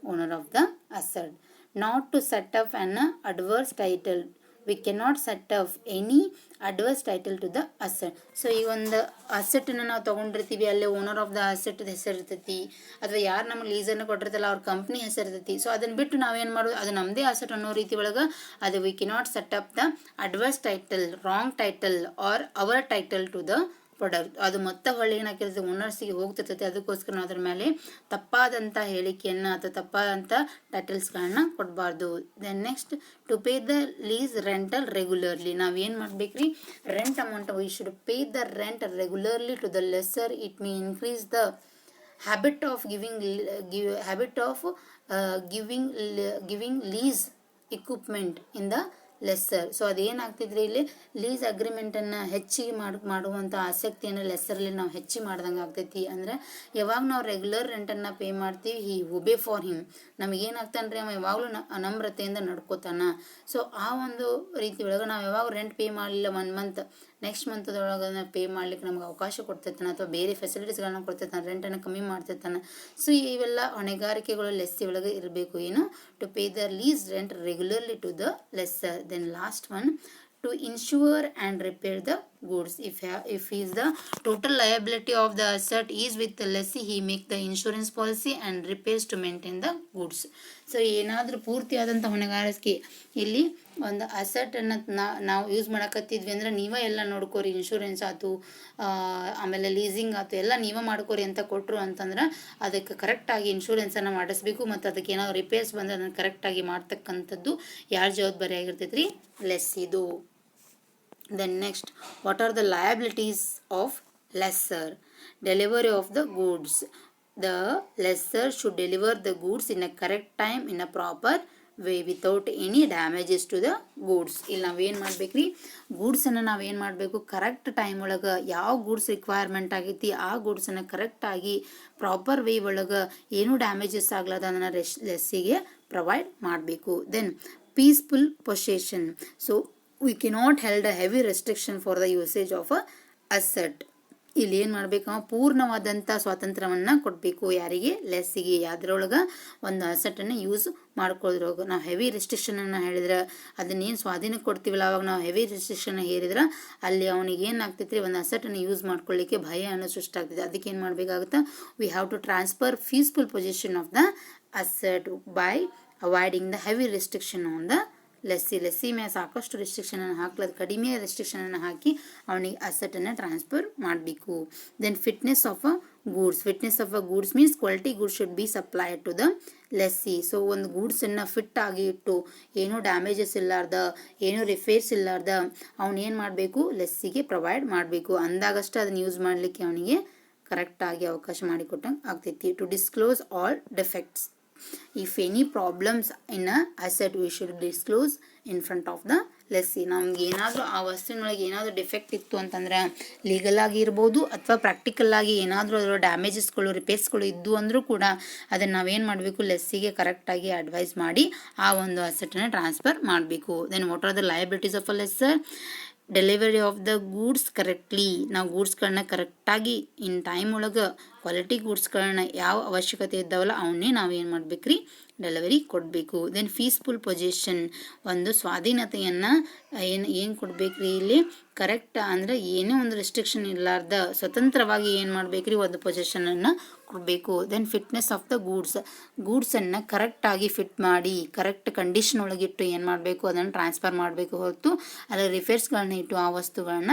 owner of the asset. Not to set up an adverse title, we cannot set up any adverse title to the asset. So ಈ ಒಂದು ಅಸೆಟನ್ನು ನಾವು ತೊಗೊಂಡಿರ್ತೀವಿ, ಅಲ್ಲಿ ಓನರ್ ಆಫ್ ದ ಅಸೆಟ್ ಹೆಸರು ಇರ್ತೈತಿ, ಅಥವಾ ಯಾರು ನಮಗೆ ಲೀಸನ್ನು ಕೊಟ್ಟಿರ್ತಲ್ಲ ಅವ್ರ ಕಂಪ್ನಿ ಹೆಸರು ಇರ್ತೈತಿ. ಸೊ ಅದನ್ನು ಬಿಟ್ಟು ನಾವೇನು ಮಾಡೋದು, ಅದು ನಮ್ಮದೇ ಅಸೆಟ್ ಅನ್ನೋ ರೀತಿ ಒಳಗೆ ಅದು we cannot set up the adverse title, wrong title or our title to the product. ಅದು ಮತ್ತೆ ಹೊಳ್ಳಿ ಏನಾಗಿರ್ತದೆ, ಓನರ್ಸಿಗೆ ಹೋಗ್ತಿರ್ತೈತೆ. ಅದಕ್ಕೋಸ್ಕರ ನಾವು ಅದ್ರ ಮೇಲೆ ತಪ್ಪಾದಂಥ ಹೇಳಿಕೆಯನ್ನು ಅಥವಾ ತಪ್ಪಾದಂಥ ಟೈಟಲ್ಸ್ಗಳನ್ನ ಕೊಡಬಾರ್ದು. Then next, to pay the lease rental regularly, ನಾವೇನು ಮಾಡ್ಬೇಕ್ರಿ, rent amount we should pay the rent regularly to the lessor. It may increase the habit of giving lease equipment in the lessor. So ಅದೇನಾಗ್ತಿದ್ರೆ ಇಲ್ಲಿ ಲೀಸ್ ಅಗ್ರಿಮೆಂಟನ್ನು ಹೆಚ್ಚಿಗೆ ಮಾಡುವಂಥ ಆಸಕ್ತಿಯನ್ನು ಲೆಸ್ಸರಲ್ಲಿ ನಾವು ಹೆಚ್ಚಿಗೆ ಮಾಡ್ದಂಗೆ ಆಗ್ತೈತಿ. ಅಂದರೆ ಯಾವಾಗ ನಾವು ರೆಗ್ಯುಲರ್ ರೆಂಟನ್ನು ಪೇ ಮಾಡ್ತೀವಿ, ಹಿ ಒಬೇ ಫಾರ್ ಹಿಮ್, ನಮಗೇನಾಗ್ತಾನೆ ರೀ, ಅವ ಯಾವಾಗಲೂ ನಮ್ರತೆಯಿಂದ ನಡ್ಕೋತಾನ. ಸೊ ಆ ಒಂದು ರೀತಿ ಒಳಗೆ ನಾವು ಯಾವಾಗ ರೆಂಟ್ ಪೇ ಮಾಡಲಿಲ್ಲ 1 ಮಂತ್, ನೆಕ್ಸ್ಟ್ ಮಂತದೊಳಗೆ ಪೇ ಮಾಡ್ಲಿಕ್ಕೆ ನಮ್ಗೆ ಅವಕಾಶ ಕೊಡ್ತಿರ್ತಾನೆ, ಅಥವಾ ಬೇರೆ ಫೆಸಿಲಿಟೀಸ್ಗಳನ್ನ ಕೊಡ್ತಿರ್ತಾನೆ, ರೆಂಟನ್ನು ಕಮ್ಮಿ ಮಾಡ್ತಿರ್ತಾನೆ. ಸೊ ಇವೆಲ್ಲ ಹೊಣೆಗಾರಿಕೆಗಳು ಲೆಸ್ಸಿ ಒಳಗೆ ಇರಬೇಕು. ಏನು, to pay the lease rent regularly to the lessor. Then last one, to insure and repair the goods. If is the total liability of the asset is with the lessee, he make the insurance policy and repairs to maintain the goods. So ಏನಾದರೂ ಪೂರ್ತಿ ಆದಂಥ ಹೊಣೆಗಾರಿಕೆ, ಇಲ್ಲಿ ಒಂದು ಅಸೆಟನ್ನು ನಾವು ಯೂಸ್ ಮಾಡಕತ್ತಿದ್ವಿ ಅಂದ್ರೆ ನೀವೇ ಎಲ್ಲ ನೋಡ್ಕೋರಿ, ಇನ್ಶೂರೆನ್ಸ್ ಆಯ್ತು, ಆಮೇಲೆ ಲೀಸಿಂಗ್ ಆಯ್ತು, ಎಲ್ಲ ನೀವೇ ಮಾಡ್ಕೋರಿ ಅಂತ ಕೊಟ್ಟರು ಅಂತಂದ್ರೆ ಅದಕ್ಕೆ ಕರೆಕ್ಟಾಗಿ ಇನ್ಶೂರೆನ್ಸನ್ನು ಮಾಡಿಸ್ಬೇಕು. ಮತ್ತು ಅದಕ್ಕೆ ಏನಾದ್ರು ರಿಪೇರ್ಸ್ ಬಂದರೆ ಅದನ್ನು ಕರೆಕ್ಟಾಗಿ ಮಾಡ್ತಕ್ಕಂಥದ್ದು ಯಾರ ಜವಾಬ್ದಾರಿ ಆಗಿರ್ತೈತೆ ರೀ, ಲೆಸ್ಸಿದು. Then next, what are the liabilities of lessor? Delivery of the goods. The lessor should deliver the goods in a correct time, in a proper way, without any damages to the goods. ಇಲ್ಲಿ ನಾವೇನು ಮಾಡ್ಬೇಕ್ರಿ, ಗೂಡ್ಸನ್ನು ನಾವೇನು ಮಾಡಬೇಕು, ಕರೆಕ್ಟ್ ಟೈಮ್ ಒಳಗೆ ಯಾವ ಗೂಡ್ಸ್ ರಿಕ್ವೈರ್ಮೆಂಟ್ ಆಗೈತಿ ಆ ಗೂಡ್ಸನ್ನು ಕರೆಕ್ಟಾಗಿ ಪ್ರಾಪರ್ ವೇ ಒಳಗೆ ಏನೂ ಡ್ಯಾಮೇಜಸ್ ಆಗ್ಲದ ಅದನ್ನು ಲೆಸ್ಸಿಗೆ ಪ್ರೊವೈಡ್ ಮಾಡಬೇಕು. Then peaceful possession. So we cannot held a heavy restriction for the usage of a asset. ಇಲ್ಲಿ ಏನು ಮಾಡಬೇಕು, ಪೂರ್ಣವಾದಂಥ ಸ್ವಾತಂತ್ರ್ಯವನ್ನು ಕೊಡಬೇಕು. ಯಾರಿಗೆ, ಲೆಸ್ಸಿಗೆ. ಅದರೊಳಗೆ ಒಂದು ಅಸೆಟನ್ನು ಯೂಸ್ ಮಾಡ್ಕೊಳ್ಳೋದ್ರೊಳಗೆ ನಾವು ಹೆವಿ ರೆಸ್ಟ್ರಿಕ್ಷನನ್ನು ಹೇಳಿದ್ರೆ, ಅದನ್ನೇನು ಸ್ವಾಧೀನಕ್ಕೆ ಕೊಡ್ತೀವಲ್ಲ ಅವಾಗ ನಾವು ಹೆವಿ ರೆಸ್ಟ್ರಿಕ್ಷನ್ ಹೇರಿದ್ರೆ ಅಲ್ಲಿ ಅವನಿಗೆ ಏನಾಗ್ತೈತಿ, ಒಂದು ಅಸೆಟನ್ನು ಯೂಸ್ ಮಾಡ್ಕೊಳ್ಳಿಕ್ಕೆ ಭಯ ಅನ್ನೋ ಸೃಷ್ಟಿ ಆಗ್ತೈತಿ. ಅದಕ್ಕೆ ಏನು ಮಾಡಬೇಕಾಗುತ್ತೆ, we have to transfer peaceful position of the asset by avoiding the heavy restriction on the lessee ಮೇಲೆ ಸಾಕಷ್ಟು ರೆಸ್ಟ್ರಿಕ್ಷನನ್ನು ಹಾಕ್ಲದು, ಕಡಿಮೆ ರೆಸ್ಟ್ರಿಕ್ಷನನ್ನು ಹಾಕಿ ಅವನಿಗೆ ಅಸೆಟನ್ನು ಟ್ರಾನ್ಸ್ಫರ್ ಮಾಡಬೇಕು. Then fitness of a goods. Fitness of a goods means quality goods should be supplied to the lessee. So ಒಂದು ಗೂಡ್ಸನ್ನು ಫಿಟ್ ಆಗಿ ಇಟ್ಟು ಏನೂ ಡ್ಯಾಮೇಜಸ್ ಇಲ್ಲಾರ್ದ, ಏನೂ ರಿಪೇರ್ಸ್ ಇಲ್ಲಾರ್ದ ಅವನೇನು ಮಾಡಬೇಕು, ಲೆಸ್ಸಿಗೆ ಪ್ರೊವೈಡ್ ಮಾಡಬೇಕು. ಅಂದಾಗಷ್ಟೇ ಅದನ್ನು ಯೂಸ್ ಮಾಡಲಿಕ್ಕೆ ಅವನಿಗೆ ಕರೆಕ್ಟಾಗಿ ಅವಕಾಶ ಮಾಡಿಕೊಟ್ಟಂಗೆ ಆಗ್ತೈತಿ. To disclose all defects. If any problems in a asset, we should disclose in front of the lessee. ನಮ್ಗೆ ಏನಾದರೂ ಆ ವಸ್ತುವಿನೊಳಗೆ ಏನಾದರೂ ಡಿಫೆಕ್ಟ್ ಇತ್ತು ಅಂತಂದ್ರೆ ಲೀಗಲ್ ಆಗಿ ಇರ್ಬೋದು ಅಥವಾ ಪ್ರಾಕ್ಟಿಕಲ್ ಆಗಿ ಏನಾದರೂ ಅದರ ಡ್ಯಾಮೇಜಸ್ಗಳು ರಿಪೇರ್ಸ್ಗಳು ಇದ್ದು ಅಂದರೂ ಕೂಡ ಅದನ್ನು ನಾವೇನು ಮಾಡಬೇಕು, ಲೆಸ್ಸಿಗೆ ಕರೆಕ್ಟಾಗಿ ಅಡ್ವೈಸ್ ಮಾಡಿ ಆ ಒಂದು ಅಸೆಟನ್ನು ಟ್ರಾನ್ಸ್ಫರ್ ಮಾಡಬೇಕು. Then what are the liabilities of a lessor? Delivery of the goods correctly. ನಾವು ಗೂಡ್ಸ್ಗಳನ್ನ ಕರೆಕ್ಟಾಗಿ ಇನ್ ಟೈಮ್ ಒಳಗೆ ಕ್ವಾಲಿಟಿ ಗೂಡ್ಸ್ಗಳನ್ನ ಯಾವ ಅವಶ್ಯಕತೆ ಇದ್ದಾವಲ್ಲ ಅವನ್ನೇ ನಾವೇನು ಮಾಡ್ಬೇಕ್ರಿ, ಡೆಲಿವರಿ ಕೊಡಬೇಕು. Then peaceful position. ಒಂದು ಸ್ವಾಧೀನತೆಯನ್ನು ಏನು ಕೊಡ್ಬೇಕ್ರಿ ಇಲ್ಲಿ, ಕರೆಕ್ಟ್ ಅಂದರೆ ಏನೇ ಒಂದು ರೆಸ್ಟ್ರಿಕ್ಷನ್ ಇರಲಾರ್ದ ಸ್ವತಂತ್ರವಾಗಿ ಏನು ಮಾಡ್ಬೇಕ್ರಿ, ಒಂದು ಪೊಸಿಷನನ್ನು ಕೊಡಬೇಕು. ದೆನ್ ಫಿಟ್ನೆಸ್ ಆಫ್ ದ ಗೂಡ್ಸನ್ನು ಕರೆಕ್ಟಾಗಿ ಫಿಟ್ ಮಾಡಿ ಕರೆಕ್ಟ್ ಕಂಡೀಷನ್ ಒಳಗಿಟ್ಟು ಏನು ಮಾಡಬೇಕು, ಅದನ್ನು ಟ್ರಾನ್ಸ್ಫರ್ ಮಾಡಬೇಕು ಹೊರತು ಅದರ ರಿಪೇರ್ಸ್ಗಳನ್ನ ಇಟ್ಟು ಆ ವಸ್ತುಗಳನ್ನ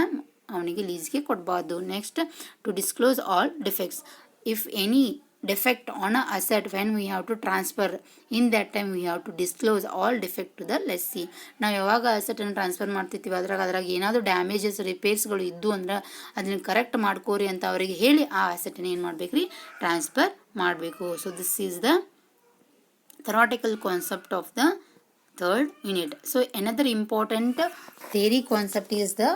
ಅವನಿಗೆ ಲೀಸ್ಗೆ ಕೊಡಬಾರ್ದು. Next, to disclose all defects. If any defect on a asset when we have to transfer. In that time we have to disclose all defect to the lessee. ನಾವು ಯಾವಾಗ ಅಸೆಟನ್ನು ಟ್ರಾನ್ಸ್ಫರ್ ಮಾಡ್ತಿರ್ತೀವಿ ಅದ್ರಾಗ ಏನಾದರೂ ಡ್ಯಾಮೇಜಸ್ ರಿಪೇರ್ಸ್ಗಳು ಇದ್ದು ಅಂದ್ರೆ ಅದನ್ನು ಕರೆಕ್ಟ್ ಮಾಡ್ಕೋರಿ ಅಂತ ಅವರಿಗೆ ಹೇಳಿ ಆ ಅಸೆಟನ್ನು ಏನು ಮಾಡ್ಬೇಕ್ರಿ ಟ್ರಾನ್ಸ್ಫರ್ ಮಾಡಬೇಕು. So this is the theoretical concept of the third unit. So another important theory concept is the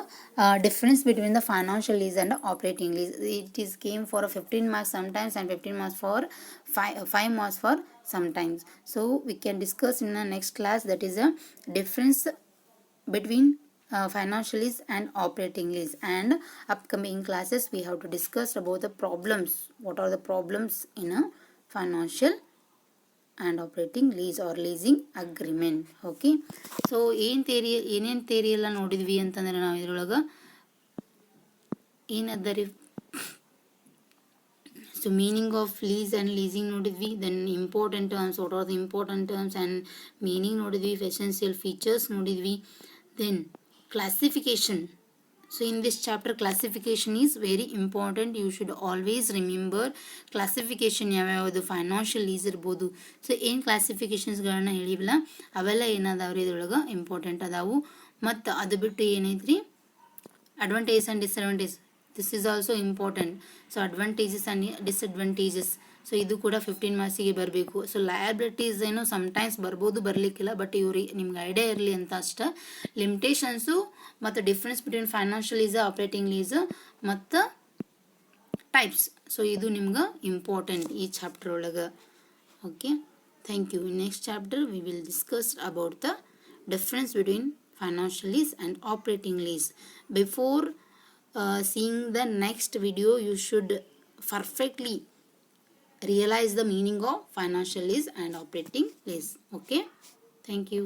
difference between the financial lease and the operating lease. It is came for a 15 marks sometimes and 15 marks for 5 marks for sometimes. So we can discuss in the next class, that is a difference between financial lease and operating lease. And upcoming classes we have to discuss about the problems. What are the problems in a financial and operating lease or leasing agreement. Okay, so ಏನೇನು ಥಿಯರಿ ಎಲ್ಲ ನೋಡಿದ್ವಿ ಅಂತಂದ್ರೆ ನಾವು ಇದರೊಳಗೆ ಏನದರಿ so meaning of lease and leasing ನೋಡಿದ್ವಿ. Then important terms, what are the important terms and meaning ನೋಡಿದ್ವಿ. ಎಸೆನ್ಷಿಯಲ್ ಫೀಚರ್ಸ್ ನೋಡಿದ್ವಿ. Then classification. So in this chapter classification is very important. You should always remember classification ಯಾವ್ಯಾವುದು ಫೈನಾನ್ಷಿಯಲ್ ಲೀಸ್ ಇರ್ಬೋದು. ಸೊ ಏನು ಕ್ಲಾಸಿಫಿಕೇಷನ್ಸ್ಗಳನ್ನ ಹೇಳಿವಲ್ಲ ಅವೆಲ್ಲ ಏನಾದವ್ರಿ ಇದ್ರೊಳಗೆ ಇಂಪಾರ್ಟೆಂಟ್ ಅದಾವು. ಮತ್ತು ಅದು ಬಿಟ್ಟು ಏನೈತ್ರಿ advantage and disadvantage, this is also important. So advantages and disadvantages, so ಇದು ಕೂಡ 15 ಮಾರ್ಕ್ಸಿಗೆ ಬರಬೇಕು. ಸೊ ಲಯಬಿಲಿಟೀಸ್ ಏನು ಸಮ್ಟೈಮ್ಸ್ ಬರ್ಬೋದು, ಬರಲಿಕ್ಕಿಲ್ಲ, ಬಟ್ ಇವ್ರಿಗೆ ನಿಮ್ಗೆ ಐಡಿಯಾ ಇರಲಿ ಅಂತ ಅಷ್ಟೇ. ಲಿಮಿಟೇಷನ್ಸು ಮತ್ತು difference between financial lease, operating lease ಮತ್ತು ಟೈಪ್ಸ್. ಸೊ ಇದು ನಿಮ್ಗೆ ಇಂಪಾರ್ಟೆಂಟ್ ಈ ಚಾಪ್ಟರ್ ಒಳಗೆ. Okay, thank you. In next chapter we will discuss about the difference between financial lease and operating lease. Before seeing the next video, you should perfectly realize the meaning of financial lease and operating lease. Okay, thank you.